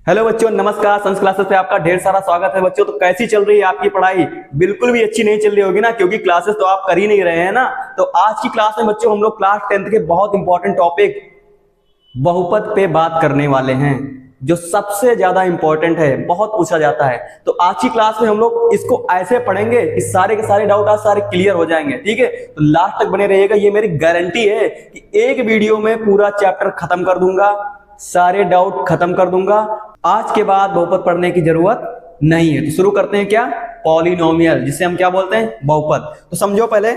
Hello बच्चों, नमस्कार। Sanskrit classes पे आपका ढेर सारा स्वागत है बच्चों। तो कैसी चल रही है आपकी पढ़ाई? बिल्कुल भी अच्छी नहीं चल रही होगी ना, क्योंकि क्लासेस तो आप कर ही नहीं रहे हैं ना। तो आज की क्लास में बच्चों हम लोग क्लास 10th के बहुत इंपॉर्टेंट टॉपिक बहुपद पे बात करने वाले हैं, जो सबसे ज्यादा इंपॉर्टेंट है, बहुत पूछा जाता है। तो आज की क्लास में हम लोग इसको ऐसे पढ़ेंगे कि सारे के सारे डाउट आज सारे क्लियर हो जाएंगे। ठीक है, तो लास्ट तक बने रहिएगा। ये मेरी गारंटी है कि एक वीडियो में पूरा चैप्टर खत्म कर दूंगा, सारे डाउट खत्म कर दूंगा। आज के बाद बहुपद पढ़ने की जरूरत नहीं है। तो शुरू करते हैं। क्या? पॉलिनोमियल, जिसे हम क्या बोलते हैं? बहुपद। तो समझो पहले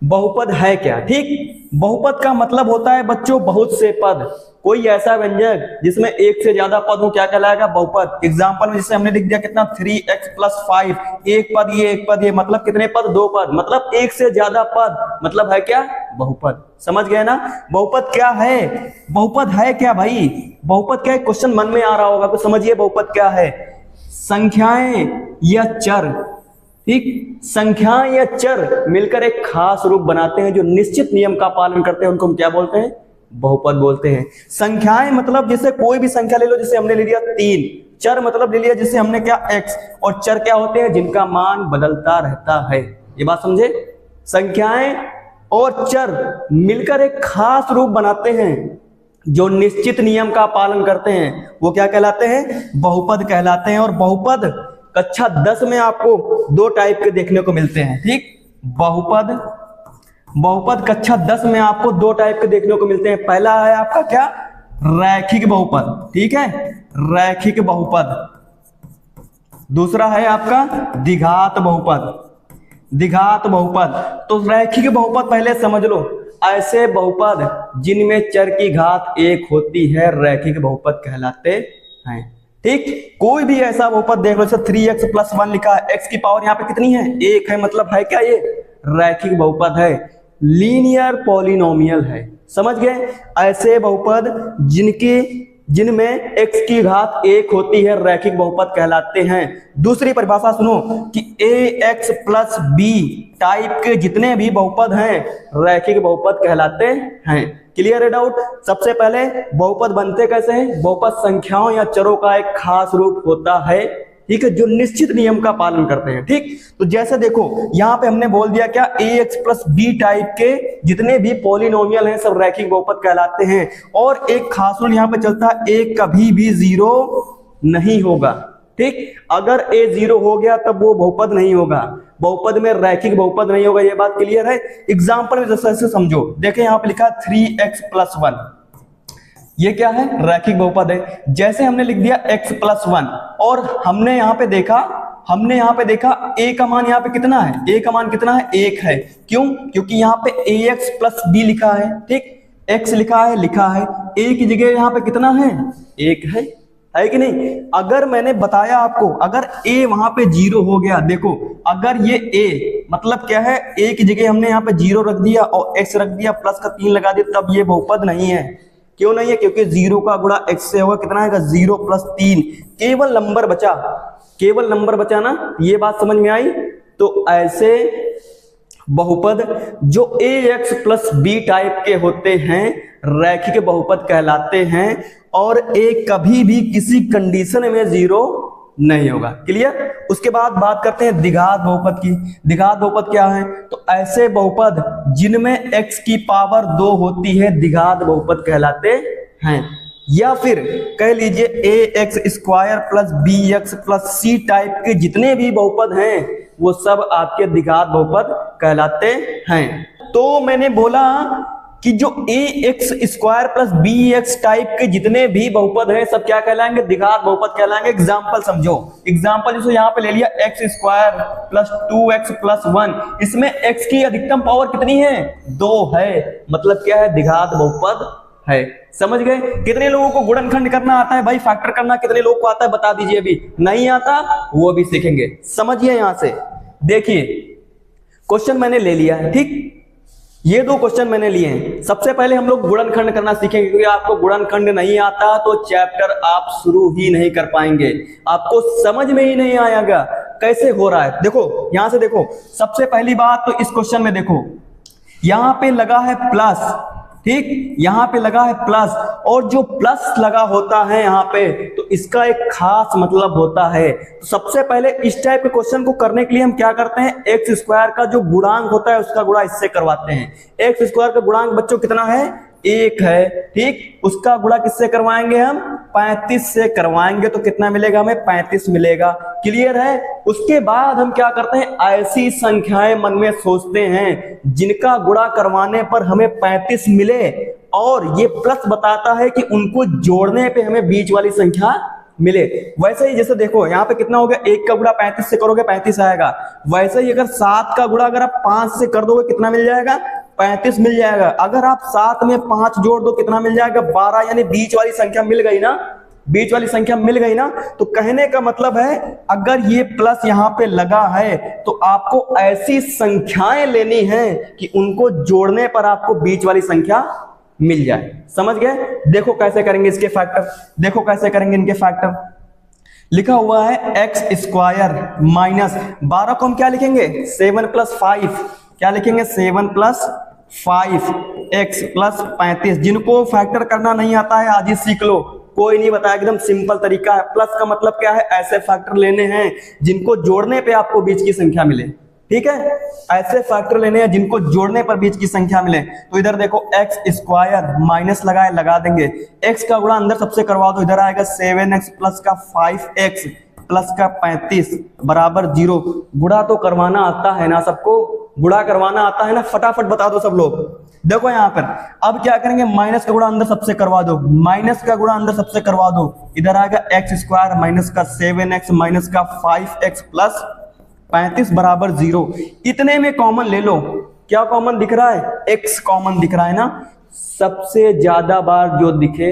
बहुपद है क्या। ठीक, बहुपद का मतलब होता है बच्चों बहुत से पद। कोई ऐसा व्यंजक जिसमें एक से ज्यादा पद हो क्या कहलाएगा? बहुपद। एग्जांपल में जैसे हमने लिख दिया कितना, 3x + 5, एक पद ये एक पद ये, मतलब कितने पद? दो पद, मतलब एक से ज्यादा पद, मतलब है क्या? बहुपद। समझ गए ना? बहुपद क्या है? बहुपद है क्या भाई? बहुपद क्या है? क्वेश्चन मन में आ रहा होगा तो समझिए बहुपद क्या है। संख्याएं या चर, ठीक, संख्याएं या चर मिलकर एक खास रूप बनाते हैं जो निश्चित नियम का पालन करते हैं, उनको हम क्या बोलते हैं? बहुपद बोलते हैं। संख्याएं मतलब जैसे कोई भी संख्या ले लो, जैसे हमने ले लिया 3। चर मतलब ले लिया जैसे हमने क्या? x। और चर क्या होते हैं? जिनका मान बदलता रहता है। ये बात समझे? संख्याएं और चर मिलकर एक खास रूप बनाते हैं जो निश्चित नियम का पालन करते हैं, वो क्या कहलाते हैं? बहुपद कहलाते हैं। और बहुपद कक्षा 10 में आपको दो टाइप के देखने को मिलते हैं। ठीक, बहुपद कक्षा 10 में आपको दो टाइप के देखने को मिलते हैं। पहला है आपका क्या? रैखिक बहुपद। ठीक है, रैखिक बहुपद। दूसरा है आपका द्विघात बहुपद। द्विघात बहुपद। तो रैखिक बहुपद पहले समझ लो, ऐसे बहुपद जिनमें चर की घात 1 होती है रैखिक बहुपद कहलाते हैं। ठीक, कोई भी ऐसा बहुपद देख लो, जैसे 3x + 1 लिखा है, x की पावर यहाँ पे कितनी है? 1 है, मतलब है क्या? ये रैखिक बहुपद है, लीनियर पॉलिनोमियल है। समझ गए? ऐसे बहुपद जिनमें x की घात 1 होती है रैखिक बहुपद कहलाते हैं। दूसरी परिभाषा सुनो कि ax + b टाइप के जितने भी बहुपद हैं रैखिक बहुपद कहलाते हैं। क्लियर है डाउट? सबसे पहले बहुपद बनते कैसे हैं? बहुपद संख्याओं या चरों का एक खास रूप होता है, ठीक है, जो निश्चित नियम का पालन करते हैं। ठीक, तो जैसे देखो यहां पे हमने बोल दिया क्या? ax + b टाइप के जितने भी पॉलिनोमियल हैं सब रैखिक बहुपद कहलाते हैं। और एक खास रूल यहां पे चलता है, a कभी भी 0 नहीं होगा। ठीक, अगर a 0 हो गया तब वो बहुपद नहीं होगा, बहुपद में रैखिक बहुपद नहीं होगा। ये बात क्लियर है? एग्जांपल में जैसे समझो, देखें यहां पे लिखा 3x + 1, ये क्या है? रैखिक बहुपद है। जैसे हमने लिख दिया x + 1 और हमने यहाँ पे देखा a का मान यहाँ पे कितना है? a का मान कितना है? 1 है। क्यों? क्योंकि यहाँ पे ax + b लिखा है। ठीक, x लिखा है, a की जगह यहाँ पे कितना है? 1 है कि नहीं? अगर मैंने बताया आपको, अगर a वहां पे 0 हो गया, देखो अगर ये a मतलब क्या है? a की जगह हमने यहाँ पे 0 रख दिया और x रख दिया, प्लस का 3 लगा दिया, तब ये बहुपद नहीं है। क्यों नहीं है? क्योंकि 0 का गुणा x से होगा, कितना आएगा? 0 + 3, केवल नंबर बचा ना। ये बात समझ में आई? तो ऐसे बहुपद जो ax + b टाइप के होते हैं रैखिक बहुपद कहलाते हैं, और a कभी भी किसी कंडीशन में 0 नहीं होगा। क्लियर? उसके बाद बात करते हैं द्विघात बहुपद की। द्विघात बहुपद क्या है? तो ऐसे बहुपद जिनमें x की पावर 2 होती है द्विघात बहुपद कहलाते हैं। या फिर कह लीजिए ax² + bx + c टाइप के जितने भी बहुपद हैं वो सब आपके द्विघात बहुपद कहलाते हैं। तो मैंने बोला कि जो ax² + bx टाइप के जितने भी बहुपद हैं सब क्या कहलाएंगे? द्विघात बहुपद कहलाएंगे। एग्जांपल समझो, एग्जांपल जैसे यहाँ पे ले लिया x² + 2x + 1, इसमें x की अधिकतम पावर कितनी है? 2 है, मतलब क्या है? द्विघात बहुपद है। समझ गए? कितने लोगों को गुणनखंड करना आता है भाई? फैक्टर करना कितने लोगों को आता है? बता दीजिए। अभी नहीं आता वो भी सीखेंगे। समझिए यहां से, देखिए क्वेश्चन मैंने ले लिया है। ठीक, ये दो क्वेश्चन मैंने लिए हैं। सबसे पहले हम लोग गुणनखंड करना सीखेंगे, क्योंकि आपको गुणनखंड नहीं आता तो चैप्टर आप शुरू ही नहीं कर पाएंगे, आपको समझ में ही नहीं आएगा कैसे हो रहा है। देखो यहां से देखो, सबसे पहली बात तो इस क्वेश्चन में देखो, यहां पे लगा है प्लस, ठीक, यहाँ पे लगा है प्लस, और जो प्लस लगा होता है यहाँ पे तो इसका एक खास मतलब होता है। तो सबसे पहले इस टाइप के क्वेश्चन को करने के लिए हम क्या करते हैं, एक्स स्क्वायर का जो गुणांक होता है उसका गुणा इससे करवाते हैं। एक्स स्क्वायर का गुणांक बच्चों कितना है, 1 है, ठीक, उसका गुणा किससे करवाएंगे हम, 35 से करवाएंगे, तो कितना मिलेगा हमें, 35 मिलेगा। क्लियर है। उसके बाद हम क्या करते हैं, ऐसी संख्याएं मन में सोचते हैं जिनका गुणा करवाने पर हमें 35 मिले और ये प्लस बताता है कि उनको जोड़ने पे हमें बीच वाली संख्या मिले। वैसे ही जैसे देखो यहाँ पे कितना हो गया, 1 का गुणा 35 से करोगे 35 आएगा। वैसे ही अगर 7 का गुणा अगर आप 5 से कर दोगे कितना मिल जाएगा, 35 मिल जाएगा। अगर आप 7 में 5 जोड़ दो कितना मिल जाएगा, 12, यानी बीच वाली संख्या मिल गई ना, बीच वाली संख्या मिल गई ना। तो कहने का मतलब है अगर ये प्लस यहाँ पे लगा है तो आपको ऐसी संख्याएं लेनी है कि उनको जोड़ने पर आपको बीच वाली संख्या मिल जाए। समझ गए। देखो कैसे करेंगे इसके फैक्टर, देखो कैसे करेंगे इनके फैक्टर। लिखा हुआ है एक्स स्क्वायर माइनस 12 को हम क्या लिखेंगे, 7 + 5, क्या लिखेंगे, 7 + 5 x + 35। जिनको फैक्टर करना नहीं आता है आज ही सीख लो, कोई नहीं बताया, एकदम सिंपल तरीका है। प्लस का मतलब क्या है, ऐसे फैक्टर लेने हैं जिनको जोड़ने पे आपको बीच की संख्या मिले। ठीक है, ऐसे फैक्टर लेने हैं जिनको जोड़ने पर बीच की संख्या मिले। तो इधर देखो एक्स स्क्वायर माइनस लगाए लगा देंगे, एक्स का गुणा अंदर सबसे करवा दो, इधर आएगा 7x प्लस का 5x प्लस का 35 बराबर 0। गुणा तो करवाना आता है ना सबको, गुणा करवाना आता है ना, फटाफट बता दो सब लोग। देखो यहाँ पर अब क्या करेंगे, माइनस का गुणा अंदर सबसे करवा दो, माइनस का गुणा अंदर सबसे करवा दो, इधर आएगा एक्स स्क्वायर माइनस का 7x माइनस का 5x प्लस 35 बराबर 0। इतने में कॉमन ले लो, क्या कॉमन दिख रहा है, x कॉमन दिख रहा है ना। सबसे ज्यादा बार जो दिखे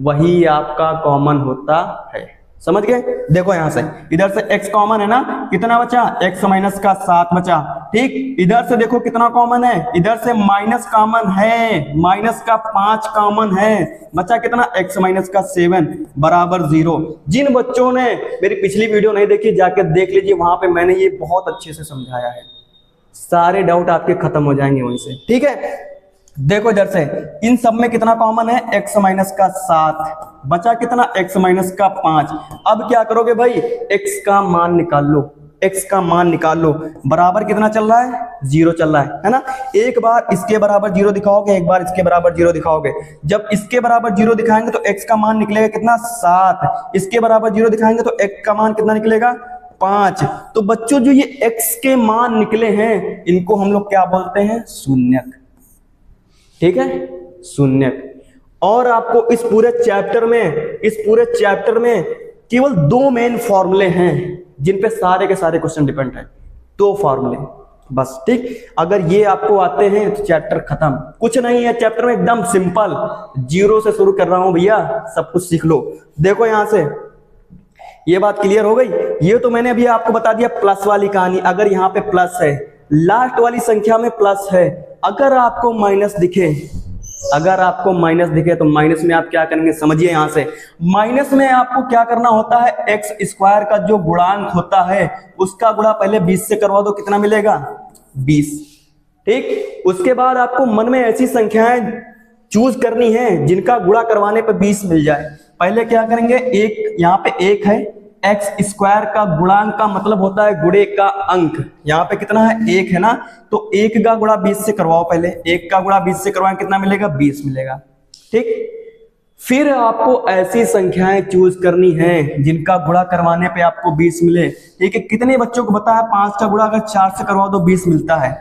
वही आपका कॉमन होता है। समझ गए। देखो यहां से इधर से x कॉमन है ना, कितना बचा, x माइनस का 7 बचा। ठीक, इधर से देखो कितना कॉमन है, इधर से माइनस कॉमन है, माइनस का 5 कॉमन है, बचा कितना, x माइनस का 7 बराबर 0। जिन बच्चों ने मेरी पिछली वीडियो नहीं देखी जाके देख लीजिए, वहां पे मैंने ये बहुत अच्छे से समझाया है, सारे डाउट आपके खत्म हो जाएंगे वहीं से। ठीक है, देखो इधर से इन सब में कितना कॉमन है, x माइनस का 7 बचा कितना, x माइनस का 5। अब क्या करोगे भाई, x का मान निकाल लो, x का मान निकाल लो, बराबर कितना चल रहा है, 0 चल रहा है ना। एक बार इसके बराबर 0 दिखाओगे, एक बार इसके बराबर 0 दिखाओगे। जब इसके बराबर 0 दिखाएंगे तो x का मान निकलेगा कितना, 7। इसके बराबर 0 दिखाएंगे तो x का मान कितना निकलेगा, 5। तो बच्चों जो ये x के मान निकले हैं इनको हम लोग क्या बोलते हैं, शून्यक। ठीक है, शून्यक। और आपको इस पूरे चैप्टर में केवल 2 मेन फॉर्मूले हैं जिन पे सारे के सारे क्वेश्चन डिपेंड है, 2 फॉर्मूले बस। ठीक, अगर ये आपको आते हैं तो चैप्टर खत्म, कुछ नहीं है चैप्टर में, एकदम सिंपल, 0 से शुरू कर रहा हूं भैया, सब कुछ सीख लो। देखो यहां से ये बात क्लियर हो गई। ये तो मैंने अभी आपको बता दिया प्लस वाली कहानी। अगर यहाँ पे प्लस है, लास्ट वाली संख्या में प्लस है, अगर आपको माइनस दिखे, अगर आपको माइनस दिखे तो माइनस में आप क्या करेंगे, समझिए। यहां से माइनस में आपको क्या करना होता है, एक्स स्क्वायर का जो गुणांक होता है उसका गुणा पहले 20 से करवा दो, कितना मिलेगा, 20। ठीक, उसके बाद आपको मन में ऐसी संख्याएं चूज करनी है जिनका गुणा करवाने पर 20 मिल जाए। पहले क्या करेंगे, एक यहाँ पे 1 है, एक्स स्क्वायर का गुणांक का मतलब होता है गुणे का अंक। यहाँ पे कितना है, 1 है ना, तो 1 का गुणा 20 से करवाओ, पहले 1 का गुणा 20 से करवाएं, कितना मिलेगा, 20 मिलेगा। ठीक, फिर आपको ऐसी संख्याएं चूज करनी है जिनका गुणा करवाने पे आपको 20 मिले। ठीक है, कितने बच्चों को पता है 5 का गुणा अगर 4 से करवाओ तो 20 मिलता है।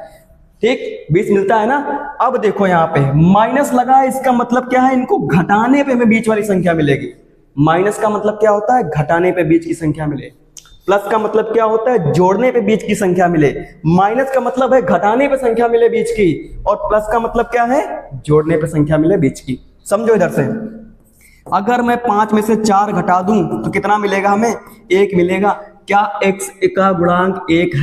ठीक, 20 मिलता है ना। अब देखो यहाँ पे माइनस लगा है, इसका मतलब क्या है, इनको घटाने पे हमें बीच वाली संख्या मिलेगी। माइनस का मतलब क्या होता है, घटाने पे बीच की संख्या मिले। प्लस का मतलब क्या होता है, जोड़ने पे बीच की संख्या मिले। माइनस का मतलब है घटाने पे संख्या मिले बीच की, और प्लस का मतलब क्या है, जोड़ने पे संख्या मिले बीच की। समझो इधर से, अगर मैं 5 में से 4 घटा दूं तो कितना मिलेगा हमें, 1 मिलेगा। क्या x का गुणांक 1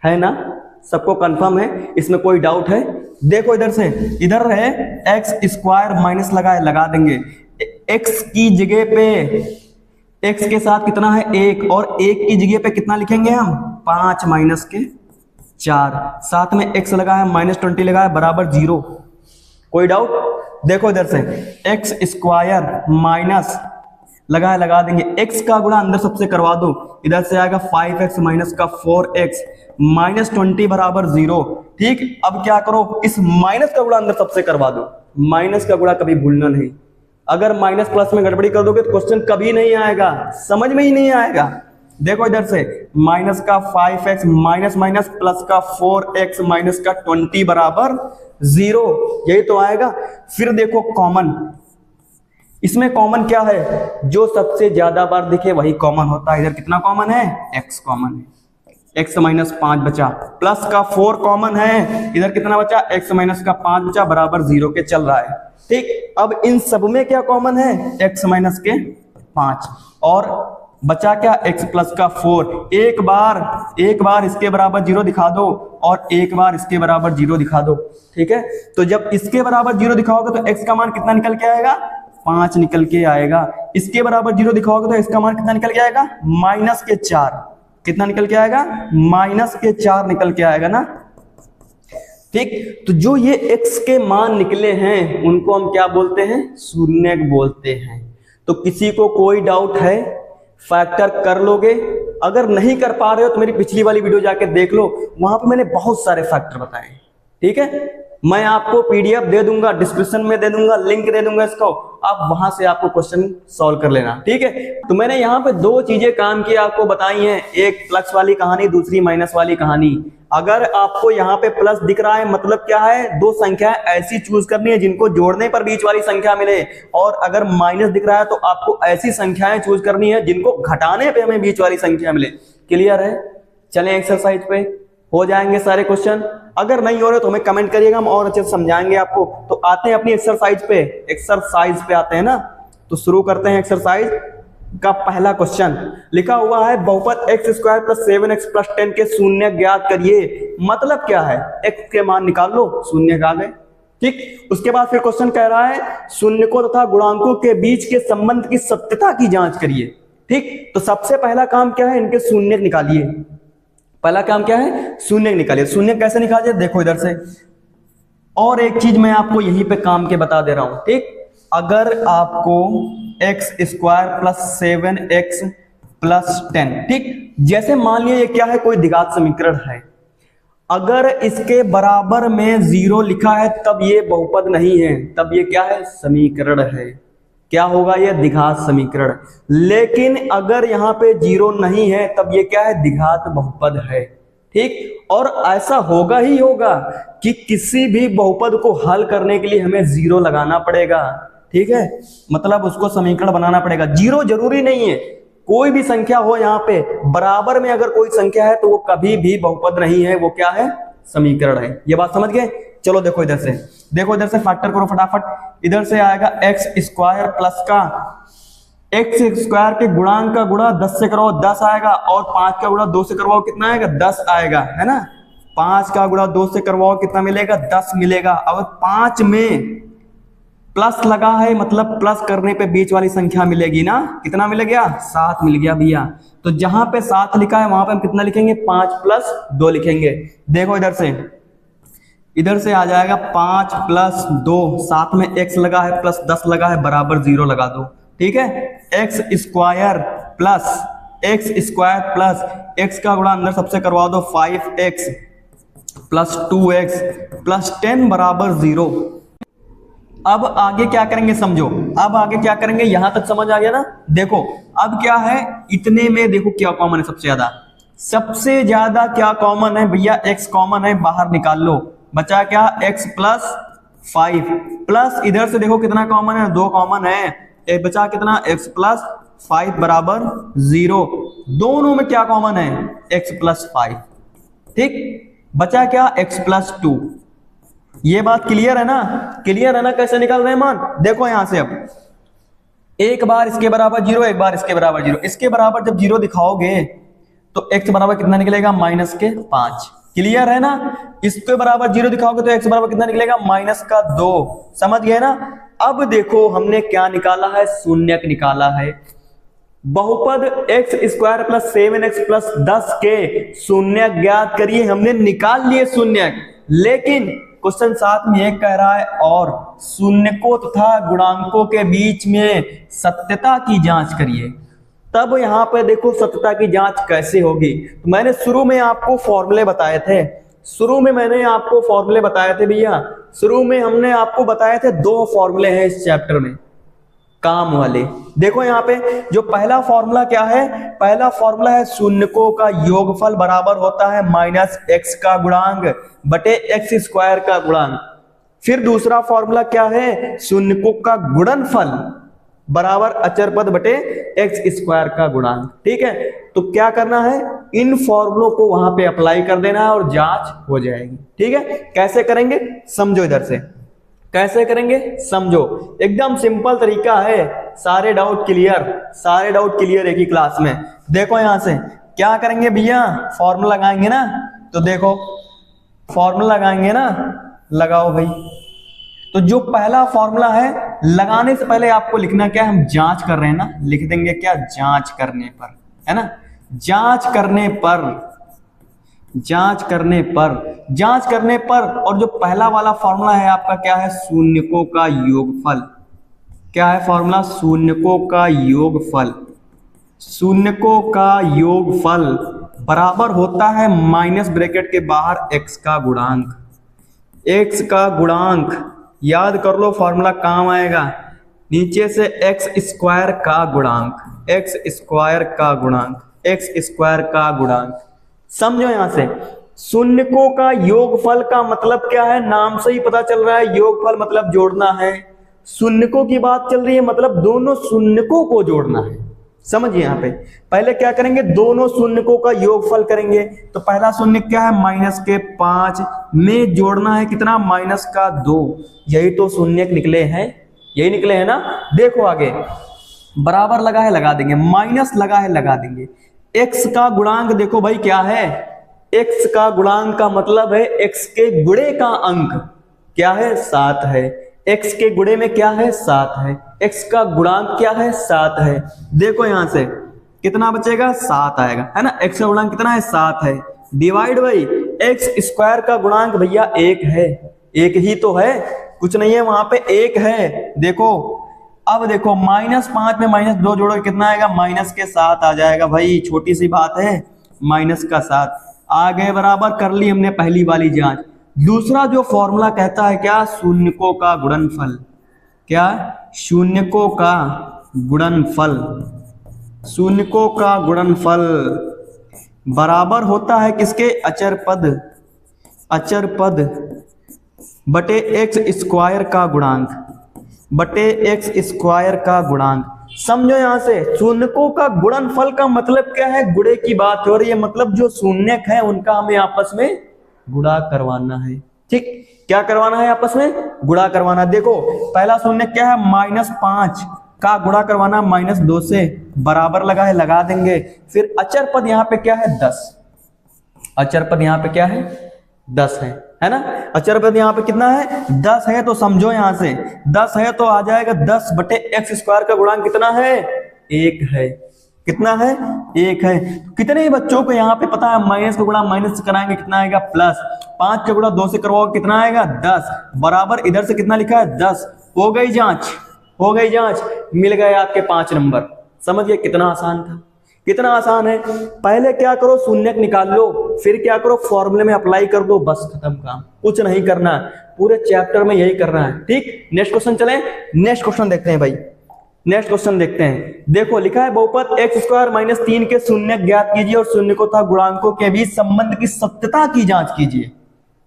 है ना, सबको कंफर्म है, इसमें कोई डाउट है। देखो इधर से, इधर है एक्स स्क्वायर माइनस लगा देंगे, x की जगह पे x के साथ कितना है, 1, और 1 की जगह पे कितना लिखेंगे हम, 5 माइनस के 4, साथ में x लगा है, -20 लगा है, बराबर 0। कोई डाउट? देखो इधर से एक्स स्क्वायर माइनस लगा देंगे, x का गुणा अंदर सबसे करवा दो, इधर से आएगा 5x माइनस का 4x माइनस 20 बराबर 0। ठीक, अब क्या करो, इस माइनस का गुणा अंदर सबसे करवा दो, माइनस का गुणा कभी भूलना नहीं, अगर माइनस प्लस में गड़बड़ी कर दोगे तो क्वेश्चन कभी नहीं आएगा, समझ में ही नहीं आएगा। देखो इधर से माइनस का 5x माइनस माइनस प्लस का 4x माइनस का 20 बराबर 0, यही तो आएगा। फिर देखो कॉमन, इसमें कॉमन क्या है, जो सबसे ज्यादा बार दिखे वही कॉमन होता है। इधर कितना कॉमन है, x कॉमन है, x माइनस 5 बचा, प्लस का 4 कॉमन है, इधर कितना बचा, x माइनस का 5 बचा बराबर 0 के चल रहा है। ठीक, अब इन सब में क्या कॉमन है, x माइनस के 5 और बचा क्या, x प्लस का 4। एक बार इसके बराबर 0 दिखा दो और एक बार इसके बराबर 0 दिखा दो। ठीक है, तो जब इसके बराबर 0 दिखाओगे तो x का मान कितना निकल के आएगा, 5 निकल के आएगा। इसके बराबर 0 दिखाओगे तो इसका मान कितना निकल के आएगा, माइनस के 4। कितना निकल के आएगा, माइनस के 4 निकल के आएगा ना। ठीक, तो जो ये x के मान निकले हैं उनको हम क्या बोलते हैं, शून्यक बोलते हैं। तो किसी को कोई डाउट है, फैक्टर कर लोगे, अगर नहीं कर पा रहे हो तो मेरी पिछली वाली वीडियो जाके देख लो, वहां पे मैंने बहुत सारे फैक्टर बताए। ठीक है, मैं आपको पीडीएफ दे दूंगा, डिस्क्रिप्शन में दे दूंगा, लिंक दे दूंगा इसको, आप वहां से आपको क्वेश्चन सॉल्व कर लेना। ठीक है, तो मैंने यहाँ पे दो चीजें काम की आपको बताई हैं, एक प्लस वाली कहानी, दूसरी माइनस वाली कहानी। अगर आपको यहाँ पे प्लस दिख रहा है मतलब क्या है, दो संख्या ऐसी चूज करनी है जिनको जोड़ने पर बीच वाली संख्या मिले, और अगर माइनस दिख रहा है तो आपको ऐसी संख्याएं चूज करनी है जिनको घटाने पे हमें बीच वाली संख्या मिले। क्लियर है? चलें एक्सरसाइज पे, हो जाएंगे सारे क्वेश्चन। अगर नहीं हो रहे तो हमें कमेंट करिएगा, हम और अच्छे से समझाएंगे आपको। तो आते हैं अपनी एक्सरसाइज पे आते हैं ना, तो शुरू करते हैं एक्सरसाइज का पहला क्वेश्चन। लिखा हुआ है बहुपद x square plus 7x plus 10 के शून्य ज्ञात करिए। मतलब क्या है, x के मान निकाल लो, शून्य आ गए। ठीक, उसके बाद फिर क्वेश्चन कह रहा है शून्यकों तथा गुणांकों के बीच के संबंध की सत्यता की जांच करिए। ठीक, तो सबसे पहला काम क्या है, इनके शून्य निकालिए। पहला काम क्या है, शून्य निकालिए। शून्य कैसे निकालिए, देखो इधर से। और एक चीज मैं आपको यहीं पे काम के बता दे रहा हूं। ठीक, अगर आपको x square plus 7x plus 10, ठीक, जैसे मान लिया ये क्या है, कोई द्विघात समीकरण है, अगर इसके बराबर में 0 लिखा है तब ये बहुपद नहीं है, तब ये क्या है, समीकरण है। क्या होगा, ये द्विघात समीकरण। लेकिन अगर यहाँ पे 0 नहीं है तब ये क्या है, द्विघात बहुपद है। ठीक, और ऐसा होगा ही होगा कि किसी भी बहुपद को हल करने के लिए हमें 0 लगाना पड़ेगा। ठीक है, मतलब उसको समीकरण बनाना पड़ेगा। 0 जरूरी नहीं है, कोई भी संख्या हो यहाँ पे बराबर में अगर कोई संख्या है तो वो कभी भी बहुपद नहीं है, वो क्या है, समीकरण है। ये बात समझ गए? चलो देखो इधर से, फैक्टर करो फटाफट। इधर से आएगा x स्क्वायर प्लस का x स्क्वायर के गुणांक का गुणा 10 से करवाओ 10 आएगा, और 5 का गुणा 2 से करवाओ कितना आएगा, 10 आएगा, है ना। 5 का गुणा 2 से करवाओ कितना मिलेगा, 10 मिलेगा। अब 5 में प्लस लगा है मतलब प्लस करने पे बीच वाली संख्या मिलेगी ना, कितना मिल गया, 7 मिल गया भैया। तो जहां पे 7 लिखा है वहां पे हम कितना लिखेंगे, 5 प्लस 2 लिखेंगे। देखो इधर से आ जाएगा 5 प्लस 2, साथ में x लगा है प्लस 10 लगा है बराबर 0 लगा दो। ठीक है, x स्क्वायर प्लस x का गुणा अंदर सबसे करवा दो 5x प्लस 2x प्लस 10 बराबर 0। अब आगे क्या करेंगे समझो, अब आगे क्या करेंगे, यहां तक समझ आ गया ना। देखो अब क्या है, इतने में देखो क्या कॉमन है, सबसे ज्यादा क्या कॉमन है भैया, x कॉमन है, बाहर निकाल लो। बचा क्या, x प्लस 5 प्लस इधर से देखो कितना कॉमन है, 2 कॉमन है, एक बचा कितना, x प्लस 5 बराबर 0। दोनों में क्या कॉमन है, x प्लस 5। ठीक, बचा क्या, x प्लस 2। ये बात क्लियर है ना, कैसे निकाल रहे हैं मान। देखो यहां से अब एक बार इसके बराबर 0, एक बार इसके बराबर 0। इसके बराबर जब 0 दिखाओगे तो x बराबर कितना निकलेगा, माइनस के 5। क्लियर है ना। इसके बराबर 0 दिखाओगे तो x बराबर कितना निकलेगा, माइनस का 2। समझ गए ना। अब देखो हमने क्या निकाला है, शून्यक निकाला है। बहुपद x square plus 7x plus 10 के शून्यक ज्ञात करिए। हमने निकाल लिए शून्यक, लेकिन क्वेश्चन 7 में एक कह रहा है और शून्यकों तथा गुणांकों के बीच में सत्यता की जांच करिए। तब यहां पे देखो सत्यता की जांच कैसे होगी। तो मैंने शुरू में आपको फॉर्मूले बताए थे, भैया शुरू में हमने आपको बताए थे 2 फॉर्मूले हैं इस चैप्टर में काम वाले। देखो यहाँ पे जो पहला फॉर्मूला क्या है, पहला फॉर्मूला है शून्यकों का योगफल बराबर होता है माइनस एक्स का गुणांक बटे एक्स स्क्वायर का गुणांक। फिर दूसरा फॉर्मूला क्या है, शून्यकों का गुणनफल बराबर अचर पद बटे एक्स स्क्वायर का गुणांक। ठीक है, तो क्या करना है, इन फॉर्मूलों को वहां पे अप्लाई कर देना है और जांच हो जाएगी। ठीक है, कैसे करेंगे समझो, इधर से कैसे करेंगे समझो, एकदम सिंपल तरीका है। सारे डाउट क्लियर एक ही क्लास में। देखो यहां से क्या करेंगे भैया, फॉर्मूला लगाएंगे ना, तो देखो फॉर्मूला लगाएंगे ना, लगाओ भाई। तो जो पहला फॉर्मूला है, लगाने से पहले आपको लिखना क्या है, हम जांच कर रहे हैं ना, लिख देंगे क्या, जांच करने पर, है ना, जांच करने पर। और जो पहला वाला फॉर्मूला है आपका क्या है, शून्यकों का योगफल। क्या है फॉर्मूला, शून्यकों का योगफल बराबर होता है माइनस ब्रैकेट के बाहर एक्स का गुणांक। याद कर लो, फॉर्मूला काम आएगा, नीचे से एक्स स्क्वायर का गुणांक। समझो यहां से, शून्यकों का योगफल का मतलब क्या है, नाम से ही पता चल रहा है, योगफल मतलब जोड़ना है। शून्यकों की बात चल रही है, मतलब दोनों शून्यकों को जोड़ना है। समझिए यहाँ पे पहले क्या करेंगे, दोनों शून्यकों का योगफल करेंगे। तो पहला शून्य क्या है, माइनस के 5 में जोड़ना है कितना, माइनस का 2। यही तो शून्य निकले हैं ना। देखो आगे बराबर लगा है, लगा देंगे, माइनस लगा है, लगा देंगे। एक्स का गुणांक देखो भाई क्या है, एक्स का गुणांक का मतलब है एक्स के गुणे का अंक क्या है, 7 है। एक्स के गुणे में क्या है, 7 है। एक्स का गुणांक क्या है, 7 है। देखो यहां से कितना बचेगा, 7 आएगा, है ना। एक्स का गुणांक कितना है, 7 है। डिवाइड बाई एक्स स्क्वायर का गुणांक भैया 1 है, 1 ही तो है, कुछ नहीं है वहां पे, 1 है। देखो अब देखो -5 में -2 जोड़ो कितना आएगा, माइनस के 7 आ जाएगा भाई, छोटी सी बात है, माइनस का 7 आ गए। बराबर कर ली हमने पहली वाली जांच। दूसरा जो फॉर्मूला कहता है क्या, शून्यकों का गुणनफल। क्या, शून्यकों का गुणनफल बराबर होता है किसके, अचर पद बटे एक्स स्क्वायर का गुणांक। समझो यहां से, शून्यकों का गुणनफल का मतलब क्या है, गुणे की बात हो रही है, मतलब जो शून्यक है उनका हमें आपस में गुणा करवाना है। ठीक, क्या करवाना है, आपस में गुणा करवाना। देखो पहला शून्य क्या है, -5 का गुणा करवाना -2 से, बराबर लगा है, लगा देंगे। फिर अचर पद यहाँ पे क्या है, 10। अचर पद यहाँ पे क्या है, 10 है ना। अचर पद यहाँ पे कितना है, 10 है। तो समझो यहां से 10 है तो आ जाएगा 10 बटे एक्स स्क्वायर का गुणांक कितना है, 1 है। कितना है, 1 है। कितने बच्चों को यहाँ पे पता है, माइनस का गुणा माइनस से कराएंगे कितना आएगा, प्लस। 5 का गुणा 2 से करवाओगे कितना आएगा, 10। बराबर इधर से कितना लिखा है, 10। हो गई जांच, मिल गए आपके 5 नंबर। समझिए कितना आसान था, कितना आसान है। पहले क्या करो, शून्यक निकाल लो, फिर क्या करो, फॉर्मूले में अप्लाई कर दो, बस खत्म काम, कुछ नहीं करना है, पूरे चैप्टर में यही करना है। ठीक, नेक्स्ट क्वेश्चन चलें, नेक्स्ट क्वेश्चन देखते हैं भाई, नेक्स्ट क्वेश्चन देखते हैं। देखो लिखा है, बहुपद एक्स स्क्वायर -3 के शून्य ज्ञात कीजिए और शून्यकों तथा गुणांकों के बीच संबंध की सत्यता की जांच कीजिए।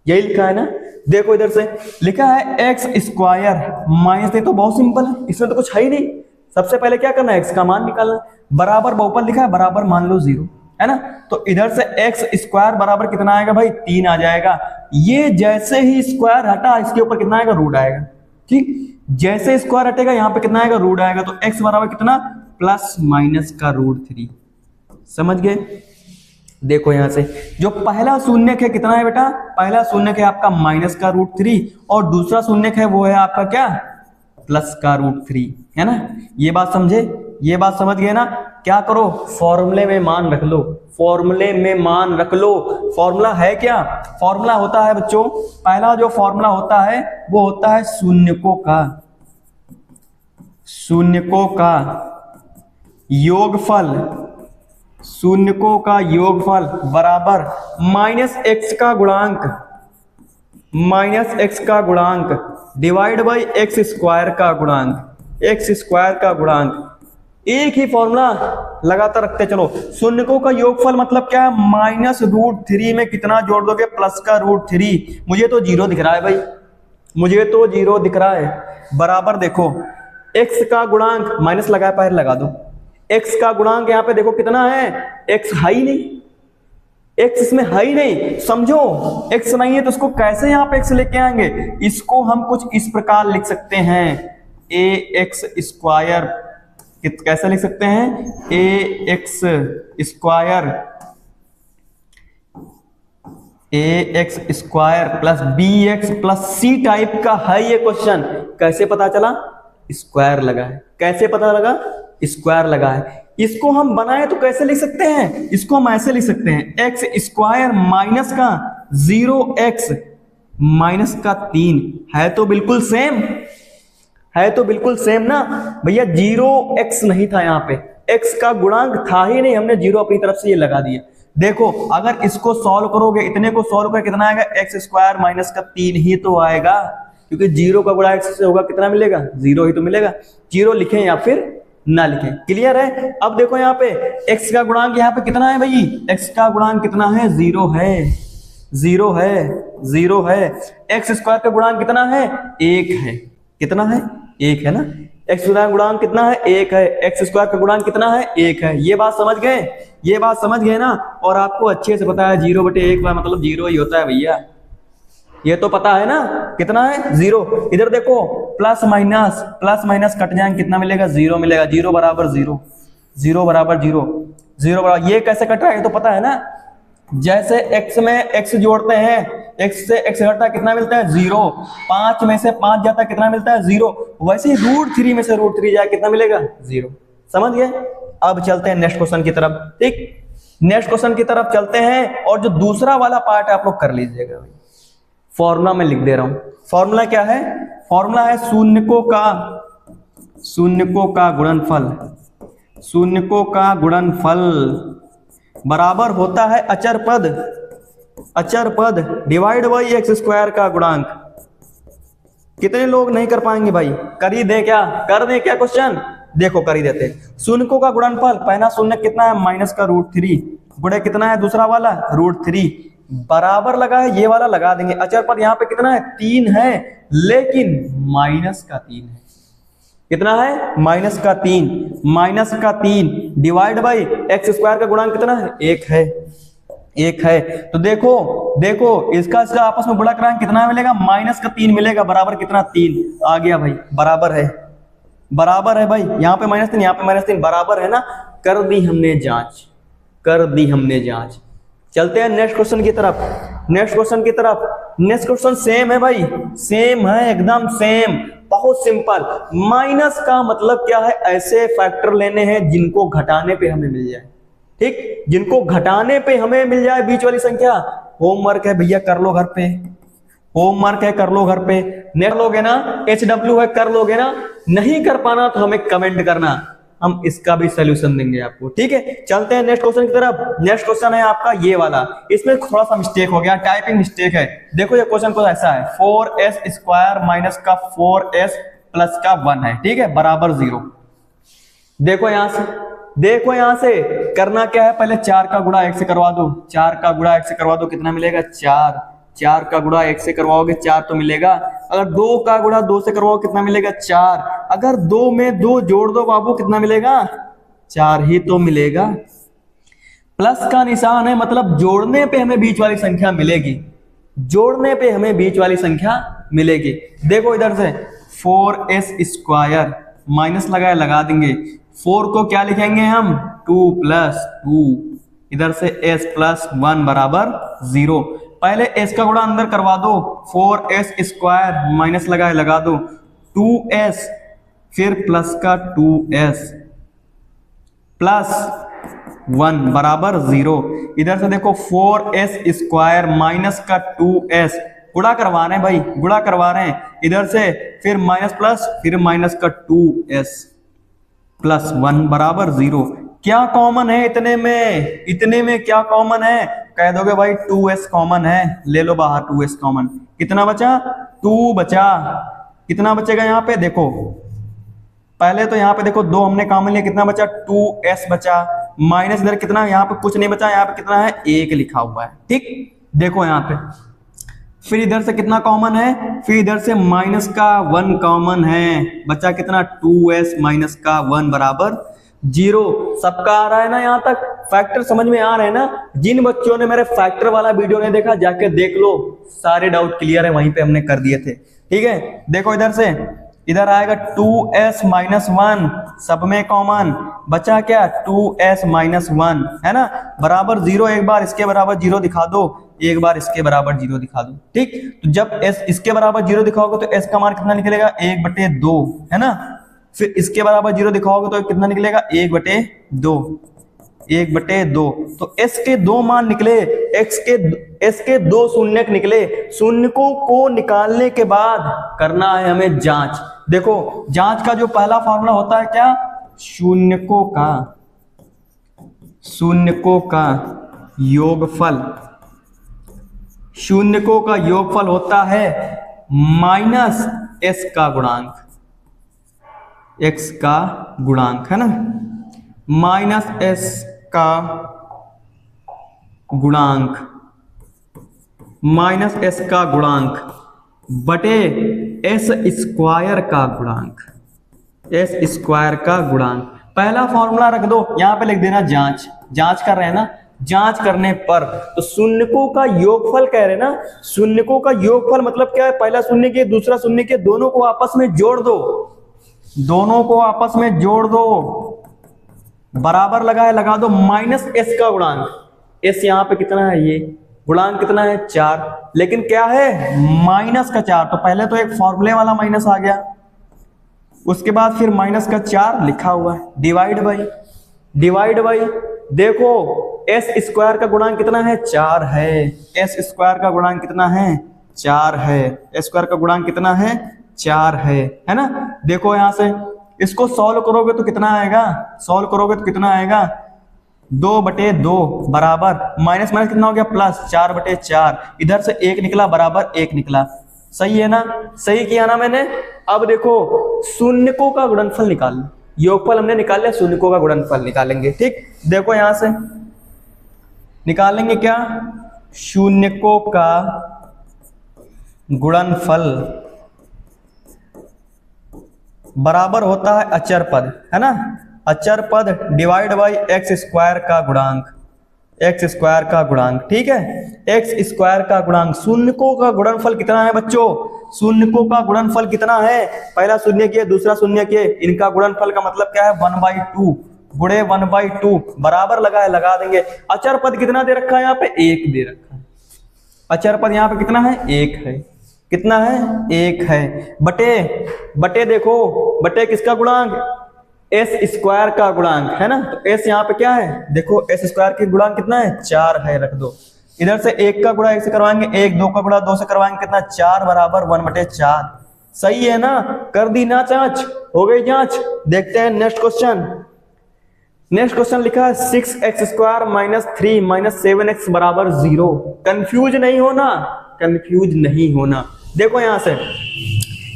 यही लिखा है ना। देखो इधर से लिखा है एक्स स्क्वायर -3, तो बहुत सिंपल है, इसमें तो कुछ है ही नहीं। सबसे पहले क्या करना है, एक्स का मान निकालना, बराबर बहुपद लिखा है, बराबर मान लो 0, है ना। तो इधर से एक्स स्क्वायर बराबर कितना आएगा भाई, 3 आ जाएगा। ये जैसे ही स्क्वायर हटा, इसके ऊपर कितना आएगा, रूट आएगा। ठीक, जैसे स्क्वायर हटेगा यहाँ पे कितना आएगा, रूट आएगा। तो x बराबर कितना, +-√3। समझ गए। देखो यहां से जो पहला शून्यक है कितना है बेटा, पहला शून्यक है आपका -√3 और दूसरा शून्यक है वो है आपका क्या, +√3, है ना। ये बात समझे, ये बात समझ गए ना। क्या करो, फॉर्मूले में मान रख लो, फॉर्मूले में मान रख लो। फॉर्मूला है क्या, फॉर्मूला होता है बच्चों, पहला जो फॉर्मूला होता है वो होता है शून्यकों का योगफल, शून्यकों का योगफल बराबर -x का गुणांक डिवाइड बाई x स्क्वायर का गुणांक। एक ही फॉर्मूला लगातार रखते चलो। शून्यकों का योगफल मतलब क्या है, -√3 में कितना जोड़ दोगे, प्लस का √3। मुझे तो 0 दिख रहा है भाई, मुझे तो 0 दिख रहा है। बराबर देखो x का गुणांक, माइनस लगाया पहले लगा दो, x का गुणांक यहाँ पे देखो कितना है, x है ही नहीं, x इसमें है ही नहीं, समझो x नहीं है तो उसको कैसे यहाँ पे x लेके आएंगे, इसको हम कुछ इस प्रकार लिख सकते हैं, ax स्क्वायर, कैसे लिख सकते हैं, ax square plus bx plus c type का है ये क्वेश्चन। कैसे पता चला, स्क्वायर लगा है, कैसे पता लगा, स्क्वायर लगा है। इसको हम बनाए तो कैसे लिख सकते हैं, इसको हम ऐसे लिख सकते हैं, x स्क्वायर माइनस का 0x माइनस का 3, है तो बिल्कुल सेम, है तो बिल्कुल सेम ना भैया। 0x नहीं था यहाँ पे, x का गुणांक था ही नहीं, हमने 0 अपनी तरफ से ये लगा दिया। देखो अगर इसको सॉल्व करोगे, इतने को सॉल्व कर कितना आएगा, x स्क्वायर माइनस का 3 ही तो आएगा, क्योंकि 0 का गुणा x से होगा कितना मिलेगा, 0 ही तो मिलेगा। 0 लिखें या फिर ना लिखें, क्लियर है। अब देखो यहाँ पे x का गुणांक यहाँ पे कितना है भाई, x का गुणांक कितना है, 0 है। x स्क्वायर का गुणांक कितना है, 1 है, कितना है, 1 है ना। x का गुणांक कितना है, 1 है, x स्क्वायर का गुणांक कितना है, 1 है। ये बात समझ गए, ये बात समझ गए ना। और आपको अच्छे से पता है 0/1 मतलब 0 ही होता है भैया, ये तो पता है ना, कितना है, 0। इधर देखो प्लस माइनस कट जाएंगे, कितना मिलेगा, 0 मिलेगा। 0 बराबर 0, 0 बराबर 0, 0 बराबर, ये कैसे कट रहा है ये तो पता है ना। जैसे x में x जोड़ते हैं, x से x घटता है कितना मिलता है, 0। 5 में से 5 जाता है कितना मिलता है, 0। वैसे ही √3 में से √3 जाए कितना मिलेगा, 0। समझ गए। अब चलते हैं नेक्स्ट क्वेश्चन की तरफ, ठीक, नेक्स्ट क्वेश्चन की तरफ चलते हैं। और जो दूसरा वाला पार्ट है आप लोग कर लीजिएगा। फॉर्मूला में लिख दे रहा हूं, फॉर्मूला क्या है, फॉर्मूला है शून्यकों का गुणनफल बराबर होता है अचर पद डिवाइड बाई x स्क्वायर का गुणांक। कितने लोग नहीं कर पाएंगे भाई, कर ही दे क्या, कर दे क्या क्वेश्चन, देखो कर ही देते। शून्यकों का गुणनफल, पहला शून्य कितना है, माइनस का √3 गुणे कितना है दूसरा वाला, √3 बराबर लगा है, ये वाला लगा देंगे। अचर पद यहाँ पे कितना है, 3 है, लेकिन माइनस का 3 है, कितना है, माइनस का 3 डिवाइड बाई x स्क्वायर का गुणांक कितना है, 1 है। तो देखो इसका आपस में गुणा कराएंगे कितना मिलेगा, माइनस का 3 मिलेगा, बराबर कितना, 3 आ गया भाई, बराबर है भाई, यहाँ पे -3 यहाँ पे -3 बराबर है ना। कर दी हमने जांच। चलते हैं नेक्स्ट क्वेश्चन की तरफ। नेक्स्ट क्वेश्चन सेम है भाई, सेम है, एकदम सेम, बहुत सिंपल। माइनस का मतलब क्या है, ऐसे फैक्टर लेने हैं जिनको घटाने पे हमें मिल जाए, ठीक, जिनको घटाने पे हमें मिल जाए बीच वाली संख्या। होमवर्क है भैया, कर लो घर पे, होमवर्क है, कर लो घर पे। नेक्स्ट लोगे ना, HW है, कर लोगे ना, नहीं कर पाना तो हमें कमेंट करना, हम इसका भी सोल्यूशन देंगे आपको, ठीक है। चलते हैं नेक्स्ट क्वेश्चन की तरफ। नेक्स्ट क्वेश्चन है आपका ये वाला, इसमें थोड़ा सा मिस्टेक हो गया, टाइपिंग मिस्टेक है। देखो ये क्वेश्चन को ऐसा है, 4s स्क्वायर माइनस का 4s प्लस का 1 है, ठीक है, बराबर 0। देखो यहां से करना क्या है, पहले 4 का गुणा 1 से करवा दो, 4 का गुणा 1 से करवा दो, कितना मिलेगा, 4 का गुणा 1 से करवाओगे 4 तो मिलेगा। अगर 2 का गुणा 2 से करवाओ कितना मिलेगा, 4। अगर 2 में 2 जोड़ दो बाबू कितना मिलेगा, 4 ही तो मिलेगा। प्लस का निशान है, मतलब जोड़ने पे हमें बीच वाली संख्या मिलेगी, देखो इधर से 4s स्क्वायर माइनस लगा देंगे, 4 को क्या लिखेंगे हम, 2 + 2, इधर से s + 1 बराबर 0। पहले s का गुणा अंदर करवा दो, 4s स्क्वायर माइनस लगा दो, 2s फिर प्लस का 2s प्लस 1 बराबर 0। इधर से देखो 4s² माइनस का 2s, गुणा करवा रहे हैं भाई, गुणा करवा रहे हैं। इधर से फिर माइनस प्लस, फिर माइनस का 2s प्लस 1 बराबर 0। क्या कॉमन है इतने में? इतने में क्या कॉमन है? कह दोगे भाई 2s कॉमन है, ले लो बाहर 2s कॉमन। कितना बचा? 2 बचा। कितना बचेगा यहाँ पे? देखो पहले तो यहाँ पे देखो 2 हमने कॉमन लिया, कितना बचा? 2s बचा। माइनस इधर कितना, यहाँ पे कुछ नहीं बचा, यहाँ पे कितना है? 1 लिखा हुआ है। ठीक, देखो यहाँ पे फिर इधर से कितना कॉमन है? फिर इधर से माइनस का 1 कॉमन है, बचा कितना? 2s माइनस का 1 बराबर 0। सबका आ रहा है ना? यहाँ तक फैक्टर समझ में आ रहे हैं ना? जिन बच्चों ने मेरे फैक्टर वाला वीडियो नहीं देखा जाके देख लो, सारे डाउट क्लियर है, वहीं पे हमने कर दिए थे। ठीक है, देखो इधर से इधर आएगा 2s माइनस 1, सब में कॉमन बचा क्या? 2s माइनस 1 है ना, बराबर 0। एक बार इसके बराबर 0 दिखा दो, एक बार इसके बराबर 0 दिखा दो। ठीक, तो जब s इसके बराबर 0 दिखाओगे तो s का मान कितना निकलेगा? 1/2 है ना। फिर इसके बराबर 0 दिखाओगे तो कितना निकलेगा? 1/2, 1/2। तो s के 2 मान निकले, s के 2 शून्यक निकले। शून्यकों को निकालने के बाद करना है हमें जांच। देखो जांच का जो पहला फॉर्मूला होता है क्या? शून्यकों का योगफल। शून्यकों का योगफल होता है माइनस s का गुणांक, x का गुणांक है ना, माइनस s का गुणांक, माइनस s का गुणांक बटे s² का गुणांक, s² का गुणांक। पहला फॉर्मूला रख दो, यहां पे लिख देना जांच। जांच कर रहे हैं ना, जांच करने पर तो शून्यकों का योगफल कह रहे हैं ना, शून्यकों का योगफल मतलब क्या है? पहला शून्य के दूसरा शून्य के दोनों को आपस में जोड़ दो, दोनों को आपस में जोड़ दो, बराबर लगा दो माइनस s का गुणांक। s यहाँ पे कितना है? ये गुणांक कितना है? 4, लेकिन क्या है? माइनस का 4। तो पहले तो एक फॉर्मूले वाला माइनस आ गया, उसके बाद फिर माइनस का 4 लिखा हुआ है, डिवाइड बाई। देखो s² का गुणांक कितना है? 4 है। s² का गुणांक कितना है? 4 है। s² का गुणांक कितना है? 4 है ना। देखो यहां से इसको सॉल्व करोगे तो कितना आएगा? सॉल्व करोगे तो कितना आएगा? 2/2 बराबर माइनस माइनस कितना हो गया? प्लस 4/4। इधर से 1 निकला, बराबर 1 निकला। सही है ना? सही किया ना मैंने? अब देखो शून्यकों का गुणनफल निकाल लो। योगफल हमने निकाल लिया, शून्यकों का गुणनफल निकालेंगे। ठीक, देखो यहां से निकालेंगे क्या? शून्यकों का गुणनफल बराबर होता है अचर पद, है ना, अचर पद डिवाइड बाई x² का गुणांक, x² का गुणांक। ठीक है, x² का गुणांक। शून्यकों का गुणनफल कितना है बच्चों? शून्यकों का गुणनफल कितना है? पहला शून्य के दूसरा शून्य के, इनका गुणनफल का मतलब क्या है? 1/2 गुणे 1/2 बराबर लगा देंगे। अचर पद कितना दे रखा है यहाँ पे? 1 दे रखा है। अचर पद यहाँ पे कितना है? 1 है। कितना है? 1 है। बटे देखो, बटे किसका गुणांक? s² का गुणांक, है ना। तो s यहाँ पे क्या है? देखो s² के गुणांक कितना है? 4 है, रख दो। इधर से 1 का गुणा 1 से करवाएंगे, 1 2 का गुणा 2 से करवाएंगे, कितना? 4 बराबर 1/4। सही है ना? कर दी ना जांच? हो गई जांच? देखते हैं नेक्स्ट क्वेश्चन। नेक्स्ट क्वेश्चन लिखा है 6x² माइनस 3 माइनस 7x बराबर 0। कंफ्यूज नहीं होना, कंफ्यूज नहीं होना। देखो यहां से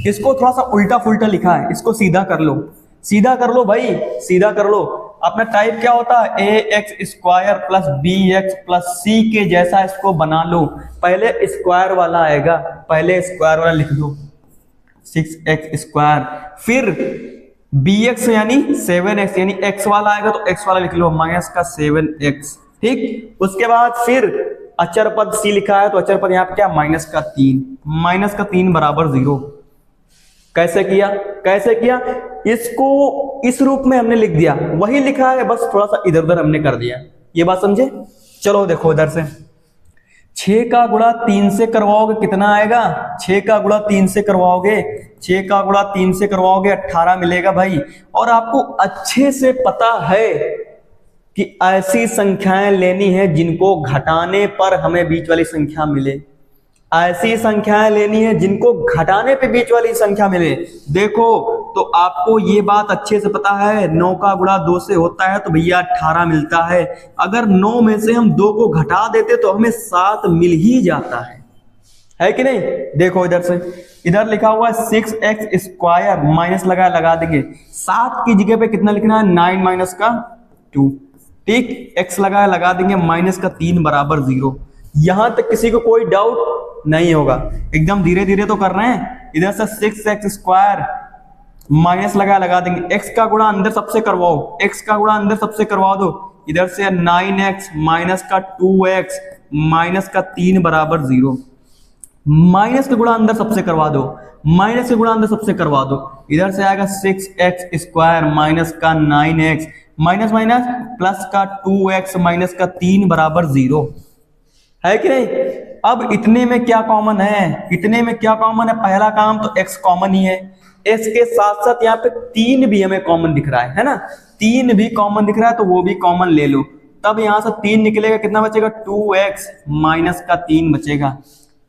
इसको थोड़ा सा उल्टा फुल्टा लिखा है, इसको सीधा कर लो, सीधा कर लो भाई, सीधा कर लो। अपना टाइप क्या होता है? ax² plus bx plus c के जैसा इसको बना लो। पहले स्क्वायर वाला आएगा, पहले स्क्वायर वाला लिख दो 6x², फिर bx यानी 7x यानी x वाला आएगा तो x वाला लिख लो माइनस का 7x। ठीक, उसके बाद फिर अचर पद c लिखा है तो अचर पद यहाँ पे क्या? माइनस का 3, माइनस का 3 बराबर 0। कैसे किया? कैसे किया? इसको इस रूप में हमने लिख दिया, वही लिखा है, बस थोड़ा सा इधर उधर हमने कर दिया। ये बात समझे? चलो देखो इधर से 6 का गुणा 3 से करवाओगे कितना आएगा? 6 का गुणा 3 से करवाओगे, 6 का गुणा 3 से करवाओगे 18 मिलेगा भाई। और आपको अच्छे से पता है कि ऐसी संख्याएं लेनी है जिनको घटाने पर हमें बीच वाली संख्या मिले। ऐसी संख्याएं लेनी है जिनको घटाने पे बीच वाली संख्या मिले। देखो तो आपको ये बात अच्छे से पता है, 9 का गुणा 2 से होता है तो भैया 18 मिलता है। अगर 9 में से हम 2 को घटा देते तो हमें 7 मिल ही जाता है कि नहीं। देखो इधर से, इधर लिखा हुआ है 6x² माइनस लगा देंगे। 7 की जगह पे कितना लिखना है, 9 माइनस का 2, ठीक। x लगा देंगे, माइनस का 3 बराबर 0। यहां तक किसी को कोई डाउट नहीं होगा, एकदम धीरे धीरे तो कर रहे हैं। इधर से 6x² माइनस लगा देंगे, x का गुणा अंदर सबसे करवाओ, x का गुणा अंदर सबसे करवा दो। इधर से 9x माइनस का 2x माइनस का 3 बराबर 0। माइनस का गुणा अंदर सबसे करवा दो, माइनस का गुणा अंदर सबसे करवा दो। इधर से आएगा 6x² माइनस का 9x माइनस माइनस प्लस का 2x माइनस का 3 बराबर 0, है कि नहीं। अब इतने में क्या कॉमन है, इतने में क्या कॉमन है, पहला काम तो x कॉमन ही है। x के साथ साथ यहाँ पे 3 भी हमें कॉमन दिख रहा है ना, 3 भी कॉमन दिख रहा है तो वो भी कॉमन ले लो। तब यहां से 3 निकलेगा, कितना बचेगा, 2x माइनस का 3 बचेगा,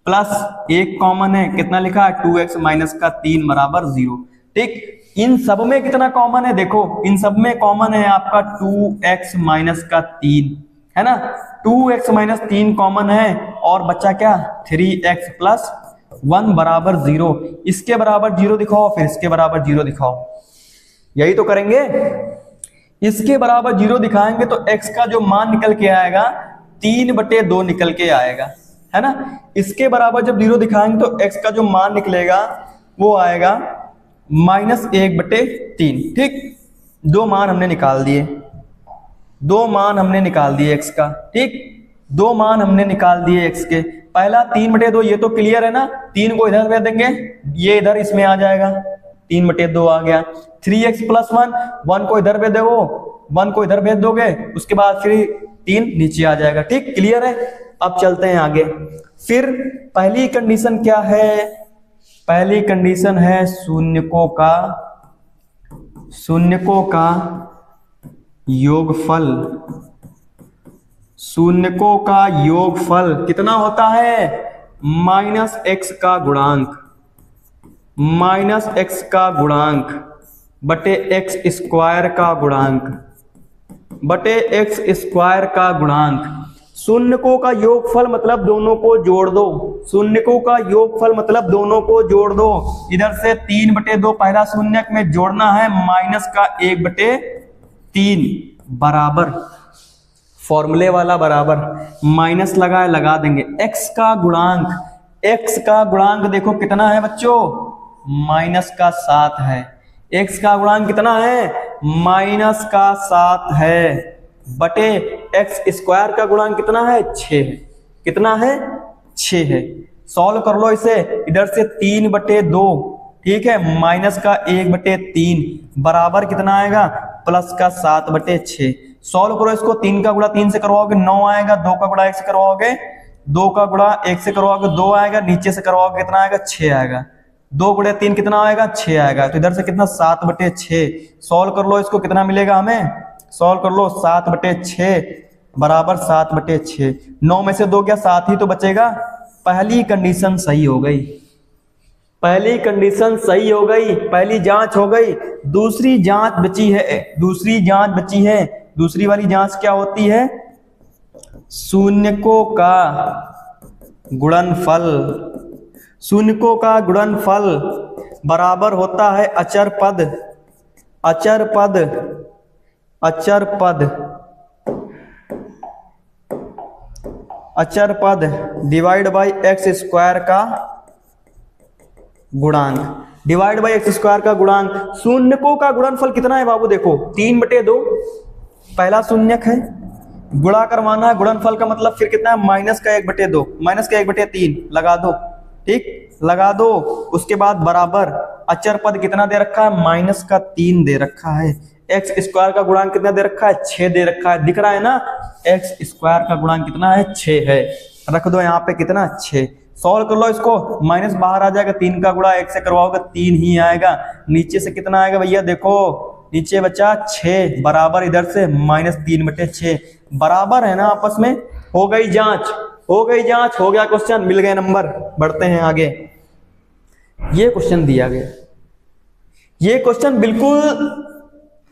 प्लस एक कॉमन है, कितना लिखा है, 2x माइनस का 3 बराबर 0, ठीक। इन सब में कितना कॉमन है, देखो इन सब में कॉमन है आपका 2x माइनस का 3, है ना। 2x माइनस 3 कॉमन है और बच्चा क्या, 3x प्लस 1 बराबर 0। इसके बराबर 0 दिखाओ, फिर इसके बराबर 0 दिखाओ, यही तो करेंगे। इसके बराबर 0 दिखाएंगे तो x का जो मान निकल के आएगा 3/2 निकल के आएगा, है ना। इसके बराबर जब 0 दिखाएंगे तो x का जो मान निकलेगा वो आएगा -1/3, ठीक। 2 मान हमने निकाल दिए, 2 मान हमने निकाल दिए x का, ठीक। 2 मान हमने निकाल दिए x के। पहला 3/2, ये तो क्लियर है ना, 3 को इधर भेज देंगे, ये इधर इसमें आ जाएगा, 3/2 आ गया। 3x प्लस 1 को इधर भेज दो, 1 को इधर भेज दोगे, उसके बाद फिर 3 नीचे आ जाएगा, ठीक, क्लियर है। अब चलते हैं आगे। फिर पहली कंडीशन क्या है, पहली कंडीशन है शून्यकों का योगफल। शून्यकों का योगफल कितना होता है, -x का गुणांक, -x का गुणांक बटे x² का गुणांक, बटे x² का गुणांक। शून्यकों का योगफल मतलब दोनों को जोड़ दो, शून्यकों का योगफल मतलब दोनों को जोड़ दो। इधर से 3/2 पहला शून्यक में जोड़ना है, माइनस का 1/3 बराबर, फॉर्मूले वाला बराबर, माइनस लगा देंगे। x का गुणांक, x का गुणांक देखो कितना है बच्चों, -7 है। x का गुणांक कितना है, -7 है, बटे x² का गुणांक कितना है, 6 है। कितना है, 6 है। सॉल्व कर लो इसे, इधर से 3/2, ठीक है, माइनस का 1/3 बराबर कितना आएगा, प्लस का 7/6। सॉल्व करो इसको, 3 का गुणा 3 से करवाओगे 9 आएगा, 2 का गुणा 1 से करवाओगे 2 का गुणा 1 से करवाओगे 2 आएगा, नीचे से करवाओगे कितना आएगा, 6 आएगा। 2 गुणे 3 कितना आएगा, 6 आएगा। तो इधर से कितना, 7/6। सॉल्व कर लो इसको, कितना मिलेगा हमें, सॉल्व कर लो, 7/6 बराबर 7/6। 9 में से 2 क्या, 7 ही तो बचेगा। पहली कंडीशन सही हो गई, पहली कंडीशन सही हो गई, पहली जांच हो गई। दूसरी जांच बची है, दूसरी जांच बची है। दूसरी वाली जांच क्या होती है, शून्यकों का गुणनफल। शून्यकों का गुणनफल बराबर होता है अचर पद, अचर पद, अचर पद, अचर पद डिवाइड बाई x² का गुणांक, डिवाइड बाई x² का गुणांक। शून्यकों का गुणनफल कितना है बाबू, देखो 3/2 पहला शून्यक है, गुणा करवाना है, गुणनफल का मतलब फिर कितना है, माइनस का 1/2, माइनस का 1/3 लगा दो, ठीक, लगा दो। उसके बाद बराबर अचर पद कितना दे रखा है, माइनस का 3 दे रखा है। x² का गुणांक कितना दे रखा है, 6 दे रखा है, दिख रहा है ना, x² का गुणांक कितना है, 6 है। रख दो यहाँ पे कितना, 6। सॉल्व कर लो इसको, माइनस बाहर आ जाएगा, 3 का गुणा 1 से करवाओगे 3 ही आएगा। नीचे से कितना आएगा भैया, देखो नीचे बचा 6 बराबर इधर से -3/6 बराबर है ना आपस में। हो गई जांच, हो गई जांच, हो गया क्वेश्चन, मिल गए नंबर। बढ़ते हैं आगे। ये क्वेश्चन दिया गया, ये क्वेश्चन बिल्कुल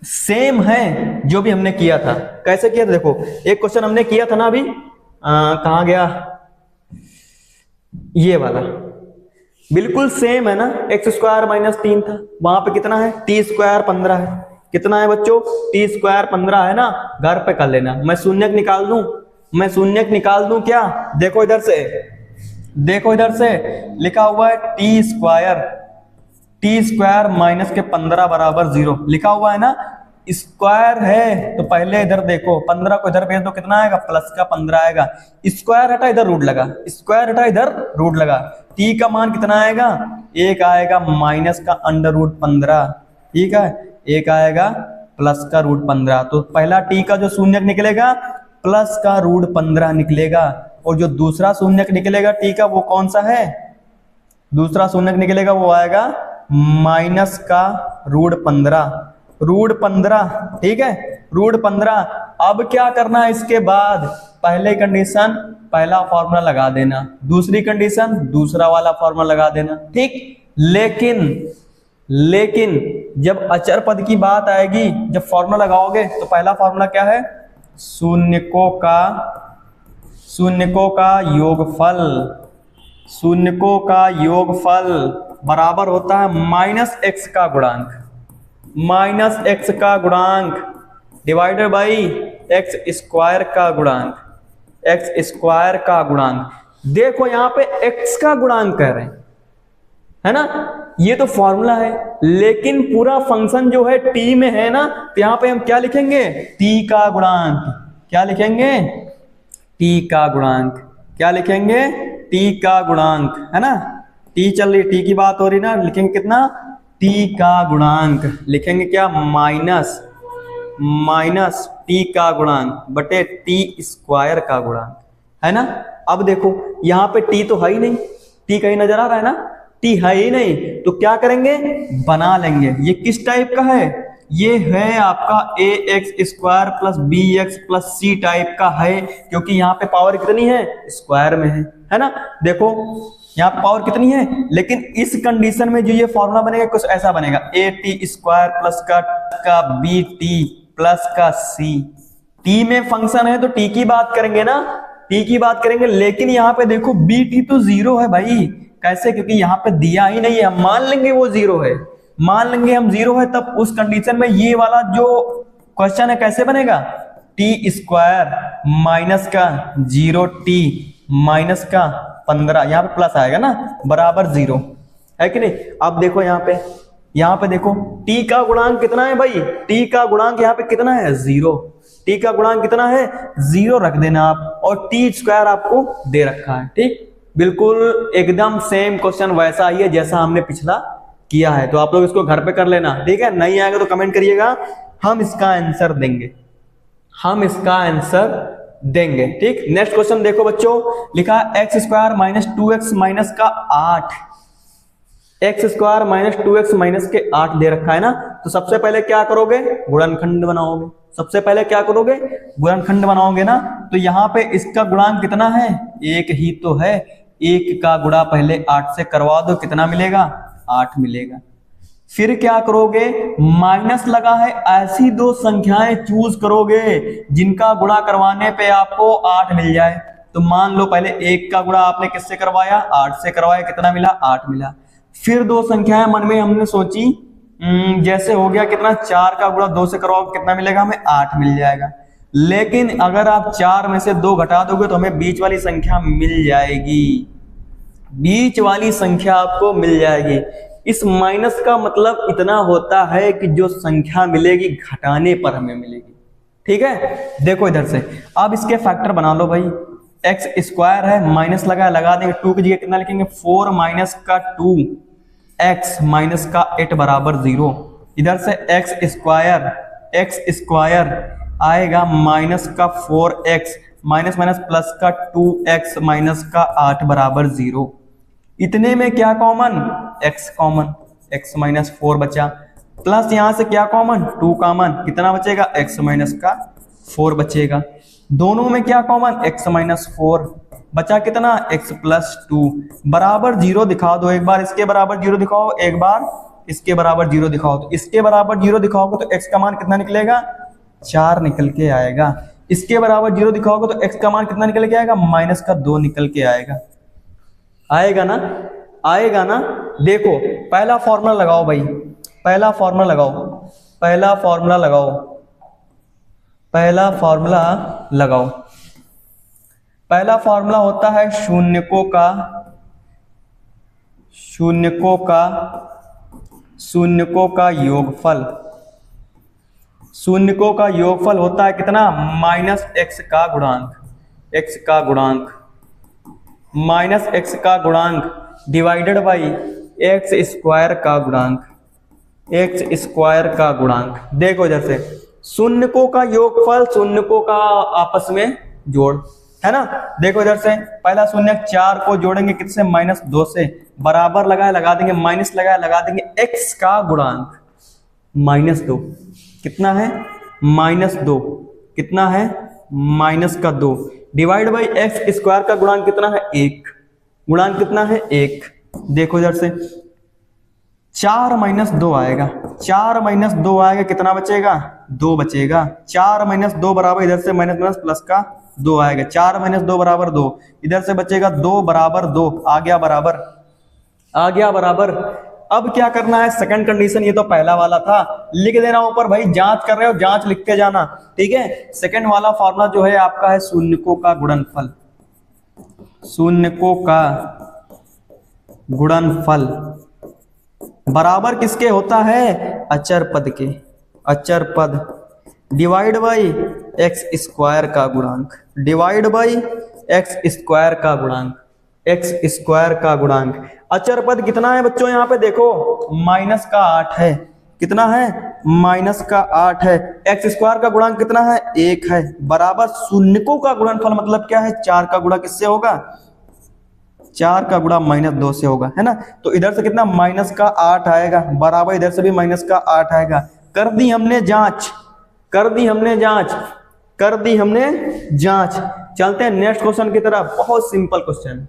सेम है जो भी हमने किया था। कैसे किया था देखो, एक क्वेश्चन हमने किया था ना अभी, कहां गया, ये वाला बिल्कुल सेम है ना। x² -3 था, वहां पे कितना है t² 15 है। कितना है बच्चों, t² 15 है ना। घर पे कर लेना, मैं शून्यक निकाल दूं, मैं शून्यक निकाल दूं क्या, देखो इधर से, देखो इधर से लिखा हुआ है t² माइनस के 15 बराबर 0 लिखा हुआ है ना। स्क्वायर है तो पहले इधर देखो, 15 को इधर भेज दो, कितना आएगा प्लस का 15 आएगा। स्क्वायर हटा इधर रूट लगा, स्क्वायर हटा इधर रूट लगा, टी का मान कितना आएगा, एक आएगा माइनस का √15, ठीक है, एक आएगा प्लस का √15। तो पहला टी का जो शून्यक निकलेगा प्लस का √15 निकलेगा, और जो दूसरा शून्यक निकलेगा टी का वो कौन सा है, दूसरा शून्यक निकलेगा वो आएगा माइनस का √15, ठीक है, √15। अब क्या करना है इसके बाद, पहले कंडीशन पहला फॉर्मूला लगा देना, दूसरी कंडीशन दूसरा वाला फॉर्मूला लगा देना, ठीक। लेकिन जब अचर पद की बात आएगी, जब फॉर्मूला लगाओगे तो पहला फॉर्मूला क्या है, शून्यकों का योगफल, शून्यकों का योगफल बराबर होता है -x का गुणांक, -x का गुणांक डिवाइडेड बाई x² का गुणांक, x² का गुणांक। देखो यहाँ पे x का गुणांक कह रहे हैं, है ना, ये तो फॉर्मूला है, लेकिन पूरा फंक्शन जो है t में है ना, तो यहाँ पे हम क्या लिखेंगे, t का गुणांक। क्या लिखेंगे, t का गुणांक। क्या लिखेंगे, t का गुणांक, है ना, t चल रही, t की बात हो रही ना, लिखेंगे कितना, t का गुणांक। लिखेंगे क्या, माइनस t का गुणांक बटे t² का गुणांक, है ना। अब देखो यहाँ पे t तो है ही नहीं, t कहीं नजर आ रहा है ना, t है ही नहीं, तो क्या करेंगे, बना लेंगे। ये किस टाइप का है, ये है आपका ax² + bx + c टाइप का है, क्योंकि यहाँ पे पावर कितनी है, स्क्वायर में है ना। देखो यहाँ पे पावर कितनी है, लेकिन इस कंडीशन में जो ये फॉर्मूला बनेगा कुछ ऐसा बनेगा, at² का bt प्लस का c। t में फंक्शन है तो t की बात करेंगे ना, t की बात करेंगे, लेकिन यहाँ पे देखो bt तो 0 है भाई। कैसे, क्योंकि यहाँ पे दिया ही नहीं है, हम मान लेंगे वो 0 है, मान लेंगे हम 0 है, तब उस कंडीशन में ये वाला जो क्वेश्चन है कैसे बनेगा, t² माइनस का 0t माइनस का 15, यहाँ पे प्लस आएगा ना, बराबर 0, है कि नहीं। अब देखो यहाँ पे देखो t का गुणांक कितना है भाई, t का गुणांक यहाँ पे कितना है, 0। t का गुणांक कितना है, 0 रख देना आप, और t² आपको दे रखा है, ठीक। बिल्कुल एकदम सेम क्वेश्चन वैसा ही है जैसा हमने पिछला किया है, तो आप लोग इसको घर पे कर लेना, ठीक है। नहीं आएगा तो कमेंट करिएगा, हम इसका आंसर देंगे, हम इसका आंसर देंगे, ठीक। नेक्स्ट क्वेश्चन देखो बच्चों, लिखा x² - 2x माइनस का 8, x² - 2x माइनस के 8 दे रखा है ना। तो सबसे पहले क्या करोगे, गुणनखंड बनाओगे, सबसे पहले क्या करोगे, गुणनखंड बनाओगे ना। तो यहाँ पे इसका गुणांक कितना है, 1 ही तो है, 1 का गुणा पहले 8 से करवा दो, कितना मिलेगा, 8 मिलेगा। फिर क्या करोगे, माइनस लगा है, ऐसी दो संख्याएं चूज करोगे जिनका गुणा करवाने पे आपको 8 मिल जाए। तो मान लो पहले 1 का गुणा आपने किससे करवाया, 8 से करवाया, कितना मिला, 8 मिला। फिर दो संख्याएं मन में हमने सोची, जैसे हो गया कितना, 4 का गुणा 2 से करवाओ, कितना मिलेगा, हमें 8 मिल जाएगा। लेकिन अगर आप 4 में से 2 घटा दोगे तो हमें बीच वाली संख्या मिल जाएगी, बीच वाली संख्या आपको मिल जाएगी। इस माइनस का मतलब इतना होता है कि जो संख्या मिलेगी घटाने पर हमें मिलेगी, ठीक है। देखो इधर से अब इसके फैक्टर बना लो भाई, x² है, माइनस लगा देंगे, 2 की जगह कितना लिखेंगे, 4 माइनस का 2 x माइनस का 8 बराबर 0। इधर से x² आएगा माइनस का 4x माइनस माइनस प्लस का 2x माइनस का 8 बराबर 0। इतने में क्या कॉमन, x कॉमन, x - 4 बचा। प्लस यहां से क्या कॉमन, 2 कॉमन, कितना बचेगा, x माइनस का 4 बचेगा। दोनों में क्या कॉमन, x माइनस 4 बचा, कितना, x प्लस 2 बराबर 0 दिखा दो। एक बार इसके बराबर 0 दिखाओ, एक बार इसके बराबर 0 दिखाओ। तो इसके बराबर 0 दिखाओगे तो x का मान कितना निकलेगा, 4 निकल के आएगा। इसके बराबर 0 दिखाओगे तो x का मान कितना निकल के आएगा, माइनस का 2 निकल के आएगा। आएगा ना, आएगा ना। देखो पहला फॉर्मूला लगाओ भाई, पहला फॉर्मूला लगाओ, पहला फॉर्मूला लगाओ, पहला फॉर्मूला लगाओ। पहला फॉर्मूला होता है शून्यकों का, शून्यकों का, शून्यकों का योगफल। शून्यकों का योगफल होता है कितना, माइनस x का गुणांक, x का गुणांक, माइनस x का गुणांक डिवाइडेड बाई एक्स स्क्वायर का गुणांक, एक्स स्क्वायर का गुणांक। देखो इधर से शून्यकों का योगफल, शून्यकों का आपस में जोड़, है ना। देखो इधर से पहला शून्य 4 को जोड़ेंगे किससे, माइनस 2 से, बराबर लगाए लगा देंगे, माइनस लगाए लगा देंगे, x का गुणांक माइनस 2 कितना है, माइनस 2 कितना है, माइनस का 2 डिवाइड बाई एक्स स्क्वायर का गुणांक कितना है, 1, गुणांक कितना है, 1। देखो इधर से 4 माइनस 2 आएगा, 4 माइनस 2 आएगा, कितना बचेगा, 2 बचेगा। 4 माइनस 2 बराबर, इधर से माइनस माइनस प्लस का 2 आएगा, 4 माइनस 2 बराबर 2, इधर से बचेगा 2 बराबर 2, आ गया बराबर, आ गया बराबर। अब क्या करना है, सेकंड कंडीशन, ये तो पहला वाला था, लिख देना ऊपर भाई, जांच कर रहे हो जांच लिख के जाना, ठीक है। सेकंड वाला फॉर्मूला जो है आपका है शून्यकों का गुणनफल, शून्यकों का गुणनफल बराबर किसके होता है, अचर पद के, अचर पद डिवाइड बाई एक्स स्क्वायर का गुणांक, डिवाइड बाई एक्स स्क्वायर का गुणांक, एक्स स्क्वायर का गुणांक। अचर पद कितना है बच्चों, यहाँ पे देखो माइनस का 8 है, कितना है, माइनस का 8 है। एक्स स्क्वायर का गुणांक कितना है, 1 है, बराबर शून्यकों का गुणनफल मतलब क्या है, 4 का गुणा किससे होगा, 4 का गुणा माइनस 2 से होगा, है ना। तो इधर से कितना, माइनस का 8 आएगा, बराबर इधर से भी माइनस का 8 आएगा। कर दी हमने जांच, कर दी हमने जांच, कर दी हमने जांच। चलते हैं नेक्स्ट क्वेश्चन की तरफ। बहुत सिंपल क्वेश्चन,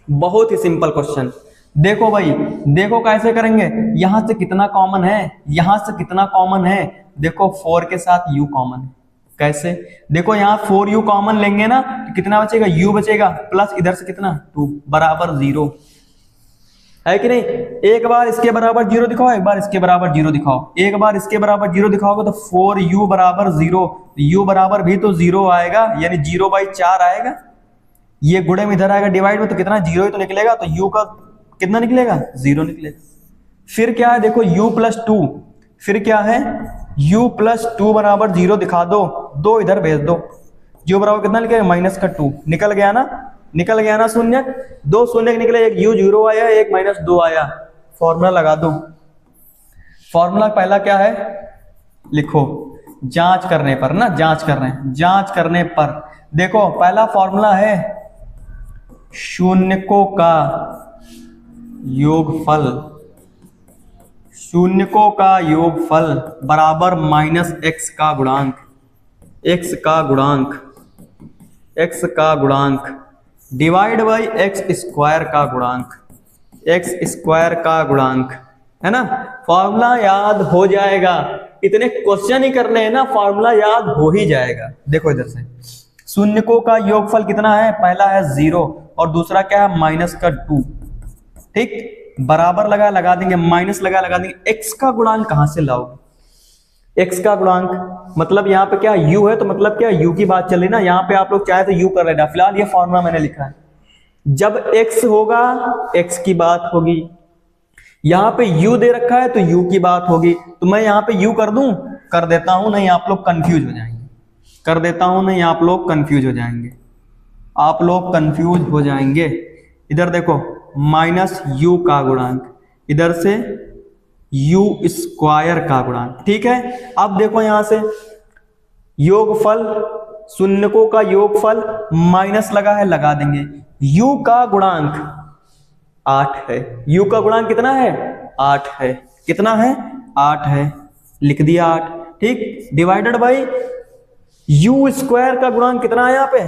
बहुत ही सिंपल क्वेश्चन। देखो भाई, देखो कैसे करेंगे, यहां से कितना कॉमन है, यहां से कितना कॉमन है, देखो 4 के साथ u कॉमन है। कैसे, देखो यहाँ 4u कॉमन लेंगे ना तो कितना बचेगा, u बचेगा, प्लस इधर से कितना 2 बराबर 0 है कि नहीं। एक बार इसके बराबर 0 दिखाओ, एक बार इसके बराबर 0 दिखाओ, एक बार इसके बराबर 0 दिखाओगे तो 4u बराबर 0, u बराबर भी तो 0 आएगा, यानी 0/4 आएगा। ये गुणे में इधर आएगा डिवाइड में, तो कितना 0 ही तो निकलेगा, तो u का कितना निकलेगा, 0 निकलेगा। फिर क्या है, देखो u प्लस 2, फिर क्या है, u प्लस 2 बराबर 0 दिखा दो, 2 इधर भेज दो, u बराबर कितना निकलेगा, माइनस का 2 निकल गया ना, निकल गया ना शून्य, 2 शून्य निकले, एक u 0 आया, एक माइनस 2 आया। फॉर्मूला लगा दो। फॉर्मूला पहला क्या है, लिखो, जांच करने पर ना, जांच कर रहे हैं, जांच करने पर देखो पहला फॉर्मूला है शून्यकों का योगफल, शून्यकों का योगफल बराबर माइनस x का गुणांक, x का गुणांक, x का गुणांक डिवाइड बाई एक्स स्क्वायर का गुणांक, एक्स स्क्वायर का गुणांक, है ना। फॉर्मूला याद हो जाएगा, इतने क्वेश्चन ही करने हैं ना, फॉर्मूला याद हो ही जाएगा। देखो इधर से शून्यकों का योगफल कितना है, पहला है 0 और दूसरा क्या है, माइनस का 2, ठीक, बराबर लगा देंगे, माइनस लगा देंगे। x का गुणांक कहां से लाओगे, x का गुणांक मतलब यहाँ पे क्या u है, तो मतलब क्या u की बात चल रही ना, यहाँ पे आप लोग चाहे तो u कर लेना, फिलहाल ये फॉर्मूला मैंने लिखा है। जब x होगा x की बात होगी, यहाँ पे u दे रखा है तो u की बात होगी, तो मैं यहाँ पे u कर दूं, कर देता हूं, नहीं आप लोग कंफ्यूज हो जाएंगे, कर देता हूं, नहीं आप लोग कंफ्यूज हो जाएंगे, आप लोग कंफ्यूज हो जाएंगे। इधर देखो माइनस u का गुणांक, इधर से u स्क्वायर का गुणांक, ठीक है। अब देखो यहां से योगफल, शून्यकों का योगफल माइनस लगा है, लगा देंगे, u का गुणांक 8 है, u का गुणांक कितना है, 8 है, कितना है, 8 है, लिख दिया 8। ठीक, डिवाइडेड बाई यू स्क्वायर का गुणांक कितना है यहाँ पे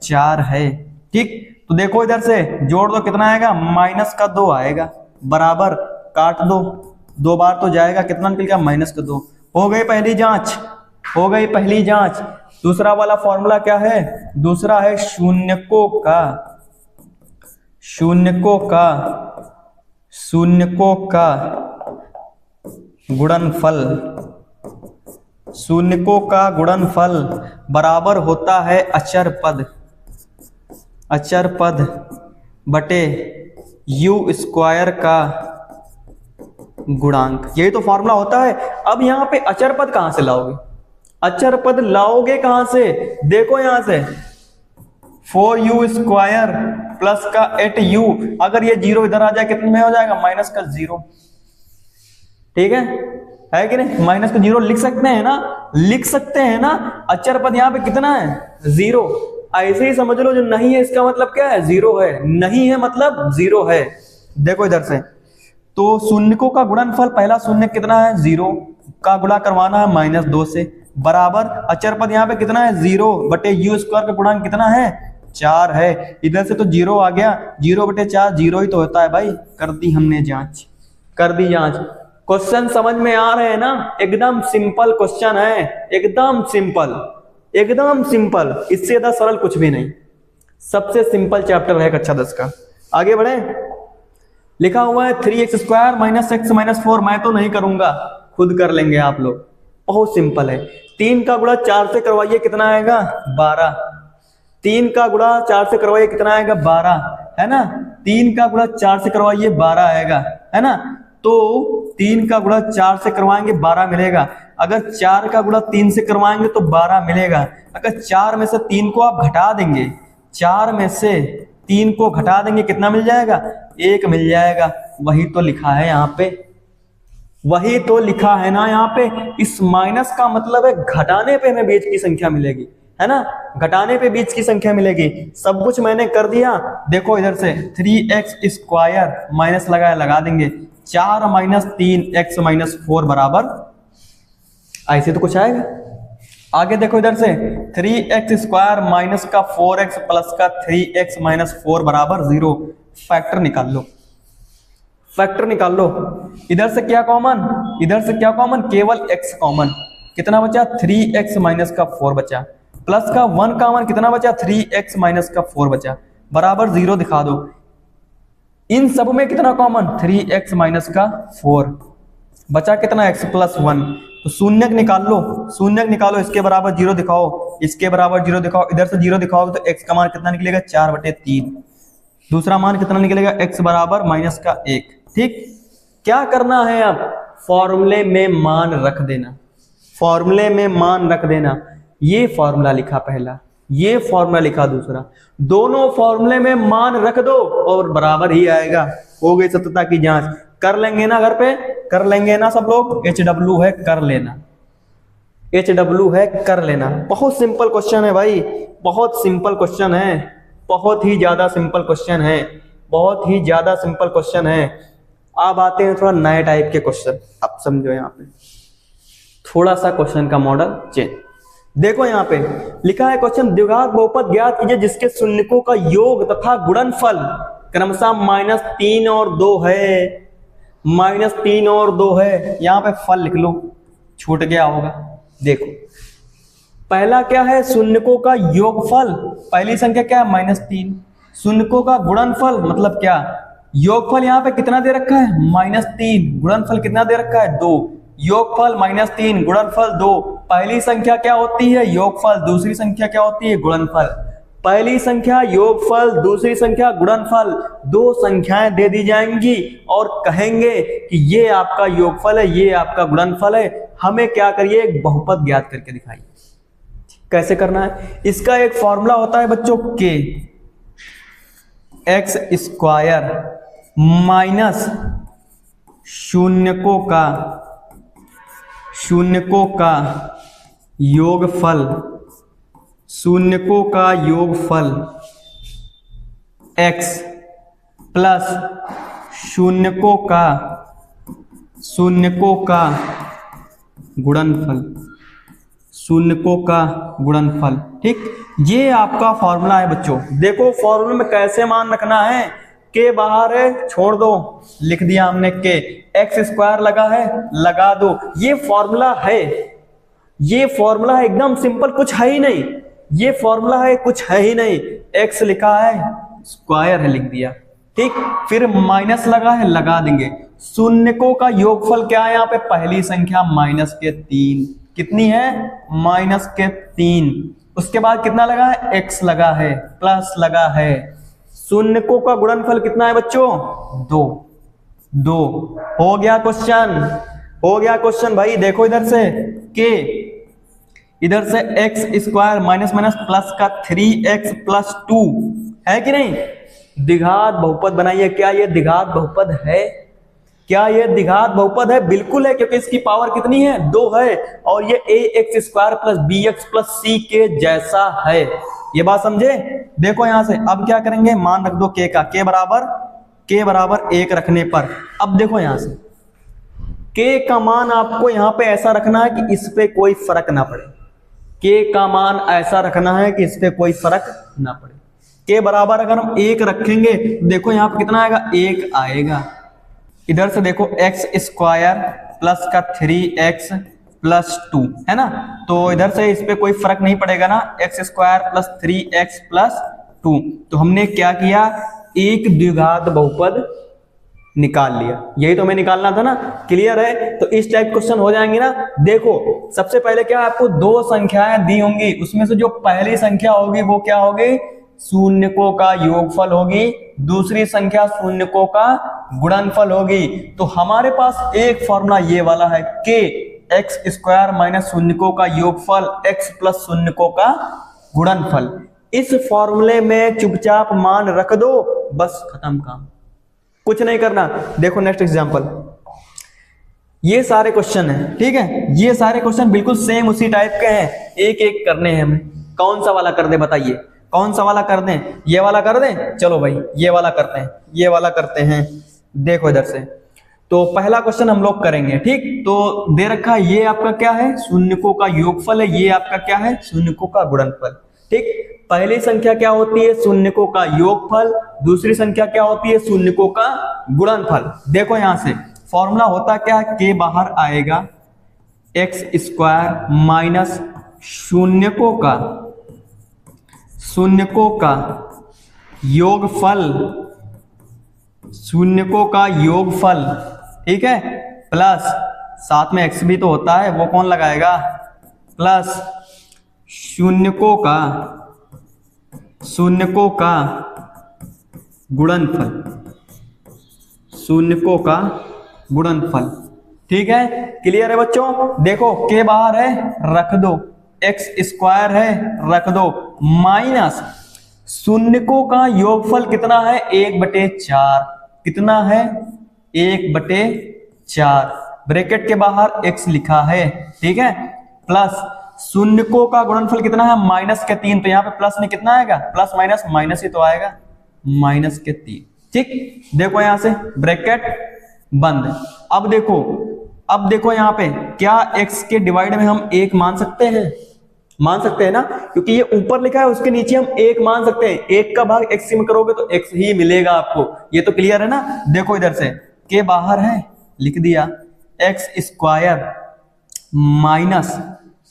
4 है। ठीक, तो देखो इधर से जोड़ दो, कितना आएगा -2 आएगा, बराबर काट दो, 2 बार तो जाएगा, कितना निकल गया -2। हो गई पहली जांच, हो गई पहली जांच। दूसरा वाला फॉर्मूला क्या है, दूसरा है शून्यकों का गुणनफल। शून्यकों का गुणनफल बराबर होता है अचर पद बटे यू स्क्वायर का गुणांक। यही तो फॉर्मूला होता है। अब यहां पे अचर पद कहां से लाओगे, अचर पद लाओगे कहां से, देखो यहां से 4u स्क्वायर प्लस का 8u, अगर ये 0 इधर आ जाए कितने में हो जाएगा -0। ठीक है कि नहीं, -0 लिख सकते हैं ना, लिख सकते हैं ना। अचर पद यहाँ पे कितना है 0, ऐसे ही समझ लो, जो नहीं है इसका मतलब क्या है 0 है, नहीं है मतलब 0 है। देखो इधर से, तो शून्यकों का गुणनफल, पहला शून्य कितना है 0 का गुणा करवाना है -2 से, बराबर अचर पद यहाँ पे कितना है 0 बटे यू स्क्वायर का गुणांक कितना है 4 है। इधर से तो 0 आ गया, 0 बटे 4 0 ही तो होता है भाई। कर दी हमने जांच, कर दी जांच। क्वेश्चन समझ में आ रहे हैं ना, एकदम सिंपल क्वेश्चन है, एकदम सिंपल, एकदम सिंपल, इससे ज्यादा सरल कुछ भी नहीं। सबसे सिंपल चैप्टर है कक्षा 10 का। आगे बढ़े, लिखा हुआ है 3x स्क्वायर -x -4। मैं तो नहीं करूंगा, खुद कर लेंगे आप लोग, बहुत सिंपल है। 3 का गुणा 4 से करवाइए, कितना आएगा 12। 3 का गुणा 4 से करवाइए, कितना आएगा 12, है ना। 3 का गुणा 4 से करवाइए 12 आएगा, है ना। तो 3 का गुणा 4 से करवाएंगे 12 मिलेगा। अगर 4 का गुणा 3 से करवाएंगे तो 12 मिलेगा। अगर 4 में से 3 को आप घटा देंगे, 4 में से 3 को घटा देंगे, कितना मिल जाएगा 1 मिल जाएगा। वही तो लिखा है यहाँ पे, वही तो लिखा है ना यहाँ पे। इस माइनस का मतलब है घटाने पे हमें बीच की संख्या मिलेगी, है ना, घटाने पे बीच की संख्या मिलेगी। सब कुछ मैंने कर दिया। देखो इधर से 3x स्क्वायर माइनस लगाया, लगा देंगे 4 - 3x - 4 बराबर, ऐसे तो कुछ आएगा। आगे देखो इधर से 3x स्क्वायर माइनस का 4x प्लस का 3x - 4 बराबर 0। फैक्टर निकाल लो, फैक्टर निकाल लो। इधर से क्या कॉमन, इधर से क्या कॉमन, केवल x कॉमन, कितना बचा 3x - का 4 बचा, प्लस का 1 कॉमन, कितना बचा 3x - का 4 बचा, बराबर 0 दिखा दो। इन सब में कितना कॉमन 3x - का 4 बचा, कितना x + 1। तो शून्यक निकाल लो, शून्यक निकालो, इसके बराबर 0 दिखाओ, इसके बराबर 0 दिखाओ। इधर से 0 दिखाओगे तो x का मान कितना निकलेगा 4/3। दूसरा मान कितना निकलेगा x बराबर -1। ठीक, क्या करना है अब, फॉर्मूले में मान रख देना, फॉर्मूले में मान रख देना। ये फॉर्मूला लिखा पहला, ये फॉर्मूला लिखा दूसरा, दोनों फॉर्मूले में मान रख दो और बराबर ही आएगा। हो गई सत्यता की जांच। कर लेंगे ना, घर पे कर लेंगे ना सब लोग। HW है, कर लेना, HW है, कर लेना। बहुत सिंपल क्वेश्चन है भाई, बहुत सिंपल क्वेश्चन है, बहुत ही ज्यादा सिंपल क्वेश्चन है, बहुत ही ज्यादा सिंपल क्वेश्चन है। अब आते हैं थोड़ा नए टाइप के क्वेश्चन। अब समझो, यहाँ पे थोड़ा सा क्वेश्चन का मॉडल चेंज। देखो यहाँ पे लिखा है क्वेश्चन, द्विघात बहुपद ज्ञात कीजिए जिसके शून्यकों का योग तथा गुणनफल क्रमशः -3 और 2 है, -3 और 2 है। यहाँ पे फल लिख लो, छूट गया होगा। देखो पहला क्या है, शून्यकों का योगफल, पहली संख्या क्या है -3, शून्यकों का गुणनफल मतलब क्या, योगफल यहाँ पे कितना दे रखा है -3, गुणनफल कितना दे रखा है 2, योगफल -3 गुणनफल 2। पहली संख्या क्या होती है योगफल, दूसरी संख्या क्या होती है गुणनफल। पहली संख्या योगफल, दूसरी संख्या गुणनफल, दो संख्याएं दे दी जाएंगी और कहेंगे कि ये आपका योगफल है, ये आपका गुणनफल है। हमें क्या करिए, एक बहुपद ज्ञात करके दिखाइए। कैसे करना है, इसका एक फॉर्मूला होता है बच्चों के x स्क्वायर माइनस शून्यकों का योगफल, शून्यकों का योगफल x प्लस शून्यकों का शून्यकों का गुणनफल, शून्यकों का गुणनफल। ठीक, ये आपका फॉर्मूला है बच्चों। देखो फॉर्मूले में कैसे मान रखना है, के बाहर है छोड़ दो, लिख दिया हमने के, एक्स स्क्वायर लगा है लगा दो, ये फॉर्मूला है, ये फॉर्मूला है एकदम सिंपल, कुछ है ही नहीं, ये फॉर्मूला है कुछ है ही नहीं, एक्स लिखा है स्क्वायर है लिख दिया। ठीक, फिर माइनस लगा है लगा देंगे, शून्यकों का योगफल क्या है यहाँ पे, पहली संख्या माइनस के 3, कितनी है माइनस के 3, उसके बाद कितना लगा है एक्स लगा है प्लस लगा है, शून्यकों का गुणनफल कितना है बच्चों 2, 2 हो गया क्वेश्चन, हो गया क्वेश्चन भाई। देखो इधर से के, इधर से x square minus minus plus का 3x प्लस 2 है कि नहीं, द्विघात बहुपद बनाइए। क्या ये द्विघात बहुपद है, क्या ये द्विघात बहुपद है, बिल्कुल है, क्योंकि इसकी पावर कितनी है 2 है, और ये ax square plus bx plus c के जैसा है, ये बात समझे। देखो यहां से अब क्या करेंगे, मान रख दो k का, k बराबर 1 रखने पर, अब देखो यहां से k का मान आपको यहां पे ऐसा रखना है कि इस पे कोई फर्क ना पड़े, k का मान ऐसा रखना है कि इस पे कोई फर्क ना पड़े। k बराबर अगर हम 1 रखेंगे, देखो यहां पे कितना आएगा 1 आएगा, इधर से देखो एक्स स्क्वायर प्लस का 3x प्लस 2 है ना, तो इधर से इस पे कोई फर्क नहीं पड़ेगा ना, x square plus 3x plus 2, तो हमने क्या किया, एक द्विघात बहुपद निकाल लिया, यही तो हमें निकालना था ना, क्लियर है। तो इस टाइप क्वेश्चन हो जाएंगे ना। देखो सबसे पहले क्या, आपको 2 संख्याएं दी होंगी, उसमें से जो पहली संख्या होगी वो क्या होगी, शून्यकों का योगफल होगी, दूसरी संख्या शून्यकों का गुणनफल होगी। तो हमारे पास एक फॉर्मूला ये वाला है, के एक्स स्क्वायर माइनस शून्यकों का योगफल एक्स प्लस शून्यकों का गुणनफल। इस फॉर्मूले में चुपचाप मान रख दो, बस खत्म काम, कुछ नहीं करना। देखो नेक्स्ट एग्जांपल, ये सारे क्वेश्चन है, ठीक है, ये सारे क्वेश्चन बिल्कुल सेम उसी टाइप के हैं, एक एक करने हैं हमें। कौन सा वाला कर दे बताइए, कौन सा वाला कर दें, ये वाला कर दें, चलो भाई ये वाला करते हैं, ये वाला करते हैं। देखो इधर से, तो पहला क्वेश्चन हम लोग करेंगे, ठीक, तो दे रखा है ये आपका क्या है, शून्यकों का योगफल है, ये आपका क्या है, शून्यकों का गुणनफल। ठीक, पहली संख्या क्या होती है, शून्यकों का योगफल, दूसरी संख्या क्या होती है, शून्यकों का गुणनफल। देखो यहां से फॉर्मूला होता क्या, के बाहर आएगा एक्स स्क्वायर माइनस शून्यकों का योगफल, शून्यकों का योगफल, ठीक है, प्लस साथ में एक्स भी तो होता है, वो कौन लगाएगा, प्लस शून्यकों का गुणनफल, शून्यकों का गुणनफल। ठीक है, क्लियर है बच्चों। देखो के बाहर है रख दो, एक्स स्क्वायर है रख दो, माइनस शून्यकों का योगफल कितना है, 1/4, कितना है 1/4, ब्रैकेट के बाहर x लिखा है, ठीक है, प्लस शून्यकों का गुणनफल कितना है, -3, तो यहाँ पे प्लस में कितना आएगा, प्लस माइनस माइनस ही तो आएगा, -3। ठीक, देखो यहां से ब्रैकेट बंद। अब देखो यहाँ पे क्या x के डिवाइड में हम 1 मान सकते हैं, मान सकते हैं ना, क्योंकि ये ऊपर लिखा है उसके नीचे हम 1 मान सकते हैं, 1 का भाग x में करोगे तो x ही मिलेगा आपको, ये तो क्लियर है ना। देखो इधर से के बाहर है लिख दिया, एक्स स्क्वायर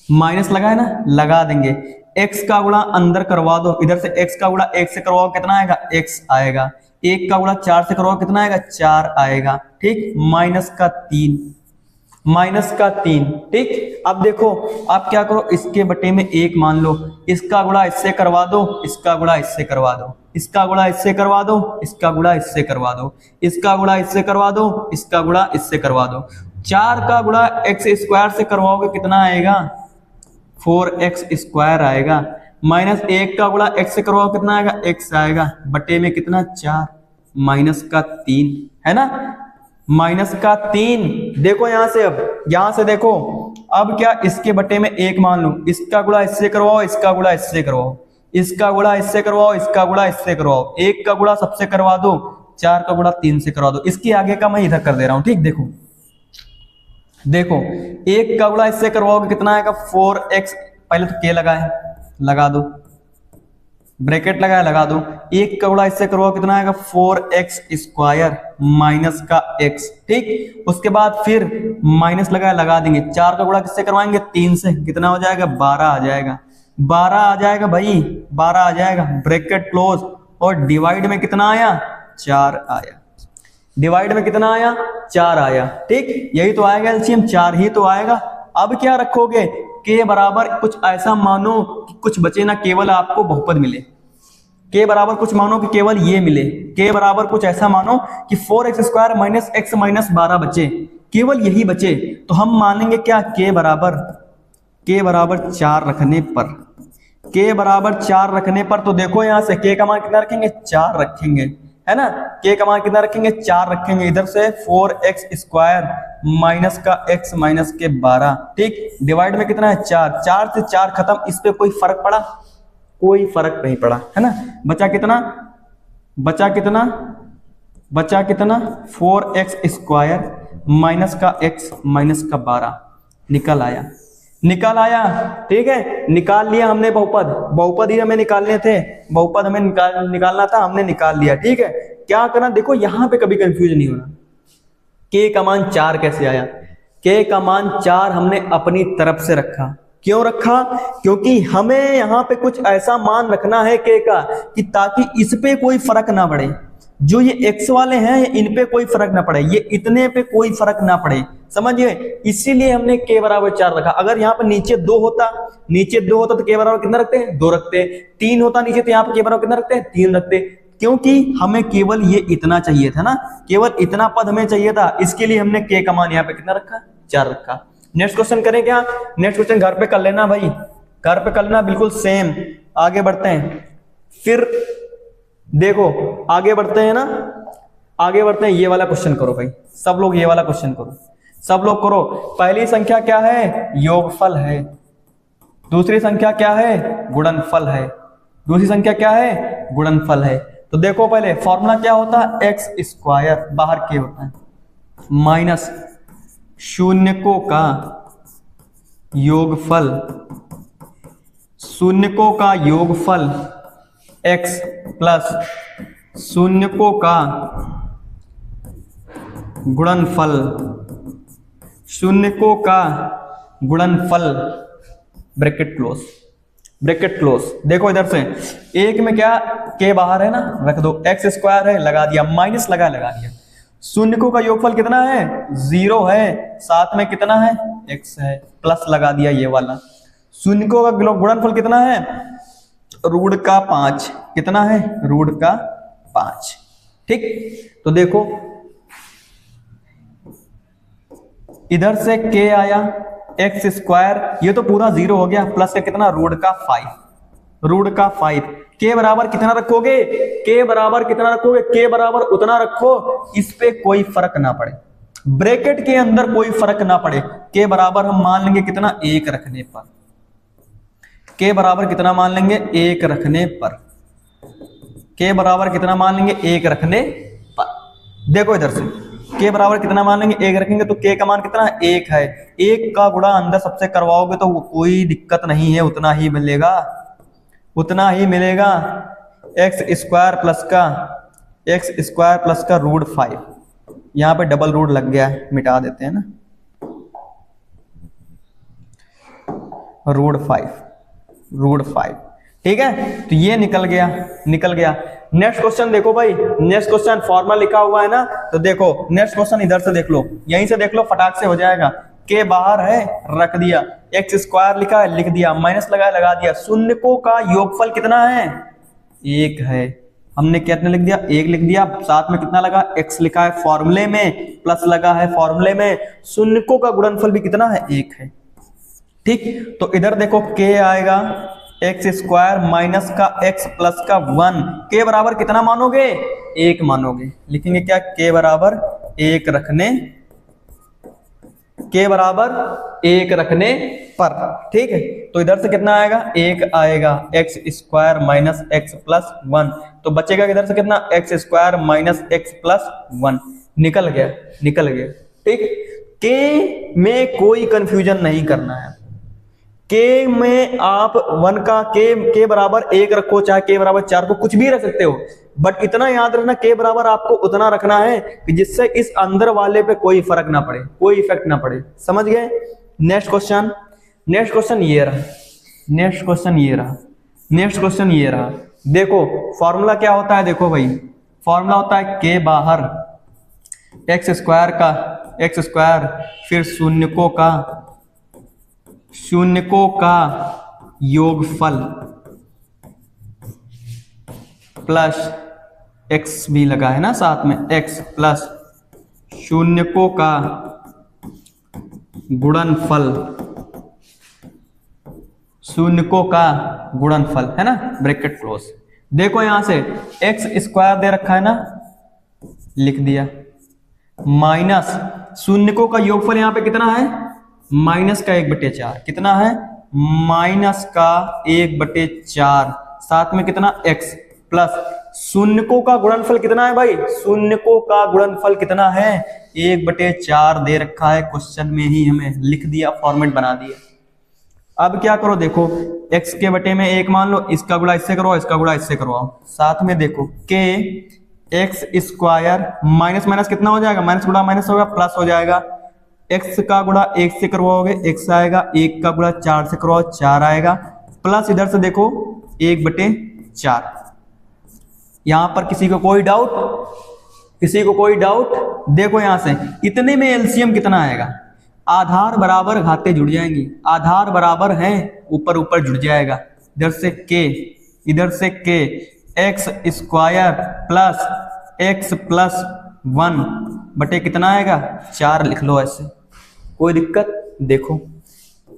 माइनस लगा है ना, लगा देंगे, x का गुणा अंदर करवा दो, इधर से x का गुणा 1 से करवाओ कितना आएगा, x आएगा, 1 का गुणा 4 से करवाओ कितना आएगा, 4 आएगा, ठीक, -3, ठीक। अब देखो आप क्या करो, इसके बटे में 1 मान लो, इसका गुणा इससे करवा दो, इसका गुणा इससे करवा दो, इसका गुणा इससे करवा दो, इसका गुणा इससे करवा दो, इसका गुणा इससे करवा दो, इसका गुणा इससे करवा दो। 4 का गुणा एक्स स्क्वायर से करवाओगे कितना आएगा, 4x स्क्वायर आएगा, -1 का गुणा x से करवाओ कितना आएगा, x आएगा, बटे में कितना 4, -3 है ना, -3। देखो यहां से, अब यहां से देखो, अब क्या इसके बटे में 1 मान लो, इसका गुणा इससे करवाओ, इसका गुणा इससे करवाओ, इसका गुणा इससे करवाओ, इसका गुणा इससे करवाओ, 1 का गुणा सबसे करवा दो, 4 का गुणा 3 से करवा दो, इसके आगे का मैं इधर कर दे रहा हूं, ठीक। देखो देखो एक का गुणा इससे करवाओगे कितना आएगा 4x, पहले तो k लगाए, लगा दो, ब्रैकेट लगाया, लगा दो, एक का गुणा इससे करवाओ कितना आएगा 4x स्क्वायर माइनस का x, ठीक। उसके बाद फिर माइनस लगाया, लगा देंगे, 4 का गुणा किससे करवाएंगे 3 से, कितना हो जाएगा 12 आ जाएगा, 12 आ जाएगा भाई, 12 आ जाएगा, ब्रैकेट क्लोज, और डिवाइड में कितना आया 4 आया, डिवाइड में कितना आया 4 आया, ठीक। यही तो आएगा एलसीएम, 4 ही तो आएगा। अब क्या रखोगे के बराबर कुछ ऐसा मानो कि कुछ बचे ना, केवल आपको बहुपद मिले, के बराबर कुछ मानो कि केवल ये मिले, के बराबर कुछ ऐसा मानो कि 4x square minus x minus 12 बचे, केवल यही बचे, तो हम मानेंगे क्या के बराबर 4 रखने पर, के बराबर 4 रखने पर, तो देखो यहां से के का मान कितना रखेंगे 4 रखेंगे, है ना, के का मान कितना रखेंगे 4 रखेंगे, इधर से 4x स्क्वायर माइनस का x माइनस के 12, ठीक। डिवाइड में कितना है 4, 4 से 4 खत्म, इस पे कोई फर्क पड़ा, कोई फर्क नहीं पड़ा, है ना। बचा कितना 4x स्क्वायर माइनस का x माइनस का 12 निकल आया, ठीक है, निकाल लिया हमने बहुपद ही हमें निकालने थे, बहुपद हमें निकालना था, हमने निकाल लिया, ठीक है। क्या करना, देखो यहां पे कभी कंफ्यूज नहीं होना, के का मान 4 कैसे आया, के का मान 4 हमने अपनी तरफ से रखा, क्यों रखा, क्योंकि हमें यहां पे कुछ ऐसा मान रखना है के का कि ताकि इस पे कोई फर्क ना पड़े, जो ये x वाले हैं इन पे कोई फर्क ना पड़े, ये इतने पे कोई फर्क ना पड़े, समझिए, इसीलिए हमने के बराबर 4 रखा। अगर यहाँ पे नीचे 2 होता तो के बराबर कितना रखते हैं 2 रखते, 3 होता नीचे तो यहाँ पे के बराबर कितना रखते हैं 3 रखते, क्योंकि हमें केवल ये इतना चाहिए था ना, केवल इतना पद हमें चाहिए था, इसके लिए हमने के का मान यहाँ पे कितना रखा 4 रखा। नेक्स्ट क्वेश्चन करें क्या, नेक्स्ट क्वेश्चन घर पे कर लेना भाई, घर पे कर लेना बिल्कुल सेम। आगे बढ़ते हैं, फिर देखो आगे बढ़ते हैं ना, आगे बढ़ते हैं, ये वाला क्वेश्चन करो भाई, सब लोग ये वाला क्वेश्चन करो, सब लोग करो। पहली संख्या क्या है योगफल है, दूसरी संख्या क्या है गुणनफल है, दूसरी संख्या क्या है गुणनफल है। तो देखो पहले फॉर्मूला क्या होता है एक्स स्क्वायर, बाहर के होता है, माइनस शून्यकों का योगफल, शून्यकों का योगफल x प्लस शून्यकों का गुणनफल, शून्यकों का गुणनफल, ब्रैकेट क्लोज, ब्रैकेट क्लोज। देखो इधर से एक में क्या के बाहर है ना, रख दो, एक्स स्क्वायर है लगा दिया, माइनस लगा दिया, शून्यकों का योगफल कितना है 0 है, साथ में कितना है x है, प्लस लगा दिया ये वाला, शून्यकों का गुणनफल कितना है रूट का 5, कितना है रूट का 5, ठीक। तो देखो इधर से के आया एक्स स्क्वायर, ये तो पूरा 0 हो गया, प्लस से कितना रूट का 5, के बराबर कितना रखोगे, के बराबर कितना रखोगे, के बराबर उतना रखो इस पे कोई फर्क ना पड़े, ब्रैकेट के अंदर कोई फर्क ना पड़े, के बराबर हम मान लेंगे कितना 1 रखने पर, के बराबर कितना मान लेंगे 1 रखने पर, के बराबर कितना मान लेंगे 1 रखने पर। देखो इधर से के बराबर कितना मान लेंगे 1 रखेंगे, तो के का मान कितना 1 है, 1 का गुणा अंदर सबसे करवाओगे तो कोई दिक्कत नहीं है, उतना ही मिलेगा, उतना ही मिलेगा, एक्स स्क्वायर प्लस का रूट 5, यहाँ पे डबल रूट लग गया है, मिटा देते हैं ना, रूट 5, ठीक है। तो ये निकल गया। नेक्स्ट क्वेश्चन देखो भाई, नेक्स्ट क्वेश्चन फॉर्मूला लिखा हुआ है ना, तो देखो नेक्स्ट क्वेश्चन इधर से देख लो, यहीं से देख लो, फटाक से हो जाएगा। के बाहर है रख दिया, एक्स स्क्वायर लिखा है लिख दिया, माइनस लगाया लगा दिया, शून्यकों का योगफल कितना है 1 है, हमने कितना लिख दिया 1 लिख दिया, साथ में कितना लगा x लिखा है फॉर्मूले में, प्लस लगा है फॉर्मूले में, शून्यकों का गुणनफल भी कितना है 1 है, ठीक। तो इधर देखो के आएगा एक्स स्क्वायर माइनस का x प्लस का 1, के बराबर कितना मानोगे 1 मानोगे, लिखेंगे क्या के बराबर 1 रखने, के बराबर 1 रखने पर, ठीक है। तो इधर से कितना आएगा 1 आएगा, x square minus x plus 1, तो बचेगा इधर से कितना x square minus x plus 1, निकल गया, ठीक। के में कोई कंफ्यूजन नहीं करना है। के में आप 1 का के बराबर 1 रखो, चाहे के बराबर 4 को, कुछ भी रख सकते हो, बट इतना याद रखना के बराबर आपको उतना रखना है कि जिससे इस अंदर वाले पे कोई फर्क ना पड़े, कोई इफेक्ट ना पड़े। समझ गए? नेक्स्ट क्वेश्चन ये रहा, नेक्स्ट क्वेश्चन ये रहा। देखो फॉर्मूला क्या होता है, देखो भाई फॉर्मूला होता है के बाहर एक्स स्क्वायर फिर शून्यकों का योगफल प्लस एक्स भी लगा है ना साथ में, एक्स प्लस शून्यकों का गुणनफल है ना, ब्रैकेट क्लोज। देखो यहां से एक्स स्क्वायर दे रखा है ना, लिख दिया, माइनस शून्यकों का योगफल यहां पे कितना है, माइनस का 1/4। कितना है? माइनस का 1/4, साथ में कितना एक्स, प्लस शून्यकों का गुणनफल कितना है भाई, शून्यकों का गुणनफल कितना है, 1/4 दे रखा है क्वेश्चन में ही, हमें लिख दिया, फॉर्मेट बना दिया। अब क्या करो, देखो x के बटे में 1 मान लो, इसका गुणा इससे करो, इसका गुणा इससे करवाओ, साथ में देखो के एक्स स्क्वायर माइनस माइनस कितना हो जाएगा, माइनस गुणा माइनस होगा, प्लस हो जाएगा। x का गुणा 1 से करवाओगे x आएगा, 1 का गुणा 4 से करवाओ 4 आएगा, प्लस इधर से देखो 1/4। यहां पर किसी को कोई डाउट? देखो यहां से इतने में एलसीएम कितना आएगा, आधार बराबर घाते जुड़ जाएंगी, आधार बराबर हैं ऊपर ऊपर जुड़ जाएगा, इधर से के x square plus x plus 1 बटे कितना आएगा, 4 लिख लो ऐसे, कोई दिक्कत? देखो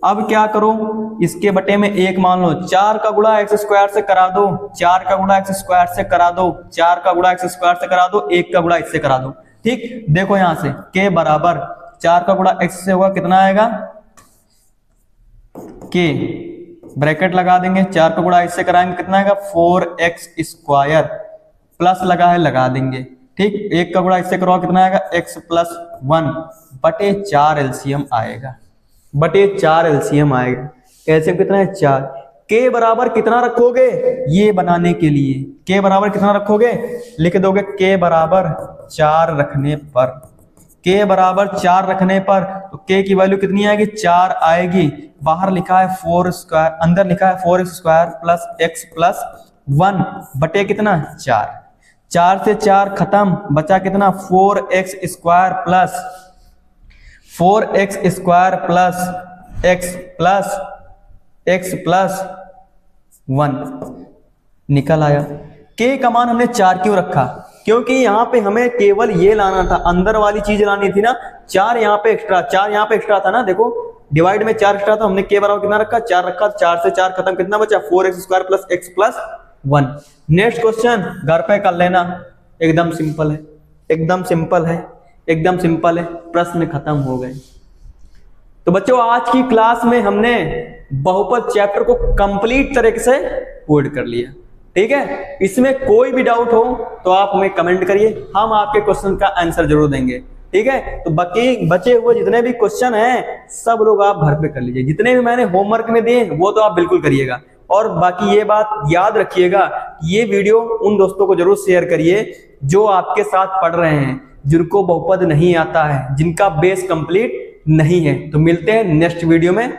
अब क्या करो, इसके बटे में 1 मान लो, 4 का गुणा एक्स स्क्वायर से करा दो, 4 का गुणा एक्स स्क्वायर से करा दो, 4 का गुणा एक्स स्क्वायर से करा दो, 1 का गुणा इससे करा दो। ठीक, देखो यहां से के बराबर 4 का गुणा x से होगा, कितना आएगा, के ब्रैकेट लगा देंगे, 4 का गुणा इससे कराएंगे, कितना आएगा 4x स्क्वायर, प्लस लगा है लगा देंगे। ठीक, 1 का गुणा इससे करवाओ, कितना आएगा x प्लस 1 बटे 4 एलसीएम आएगा, कैसे कितना है 4। के बराबर कितना रखोगे, ये बनाने के लिए के बराबर कितना रखोगे, लिख दोगे के बराबर 4 रखने पर, के बराबर 4 रखने पर तो के की वैल्यू कितनी आएगी, 4 आएगी। बाहर लिखा है 4 स्क्वायर, अंदर लिखा है 4 स्क्वायर प्लस एक्स प्लस 1 बटे कितना 4, 4 से 4 खत्म, बचा कितना 4x square plus x plus 1 निकल आया। के का मान हमने 4 क्यों रखा, क्योंकि यहाँ पे हमें केवल ये लाना था, अंदर वाली चीज लानी थी ना, 4 यहाँ पे एक्स्ट्रा था ना, देखो डिवाइड में 4 एक्स्ट्रा था, हमने के बराबर कितना रखा, 4 रखा, 4 से 4 खत्म, कितना बचा 4x square plus x plus 1। Next question घर पे कर लेना, एकदम सिंपल है, प्रश्न खत्म हो गए। तो बच्चों आज की क्लास में हमने बहुपद चैप्टर को कंप्लीट तरीके से कोड कर लिया। ठीक है, इसमें कोई भी डाउट हो तो आप हमें कमेंट करिए, हम आपके क्वेश्चन का आंसर जरूर देंगे। ठीक है, तो बाकी बचे हुए जितने भी क्वेश्चन हैं सब लोग आप घर पे कर लीजिए, जितने भी मैंने होमवर्क में दिए वो तो आप बिल्कुल करिएगा। और बाकी ये बात याद रखिएगा, ये वीडियो उन दोस्तों को जरूर शेयर करिए जो आपके साथ पढ़ रहे हैं, जिनको बहुपद नहीं आता है, जिनका बेस कंप्लीट नहीं है। तो मिलते हैं नेक्स्ट वीडियो में।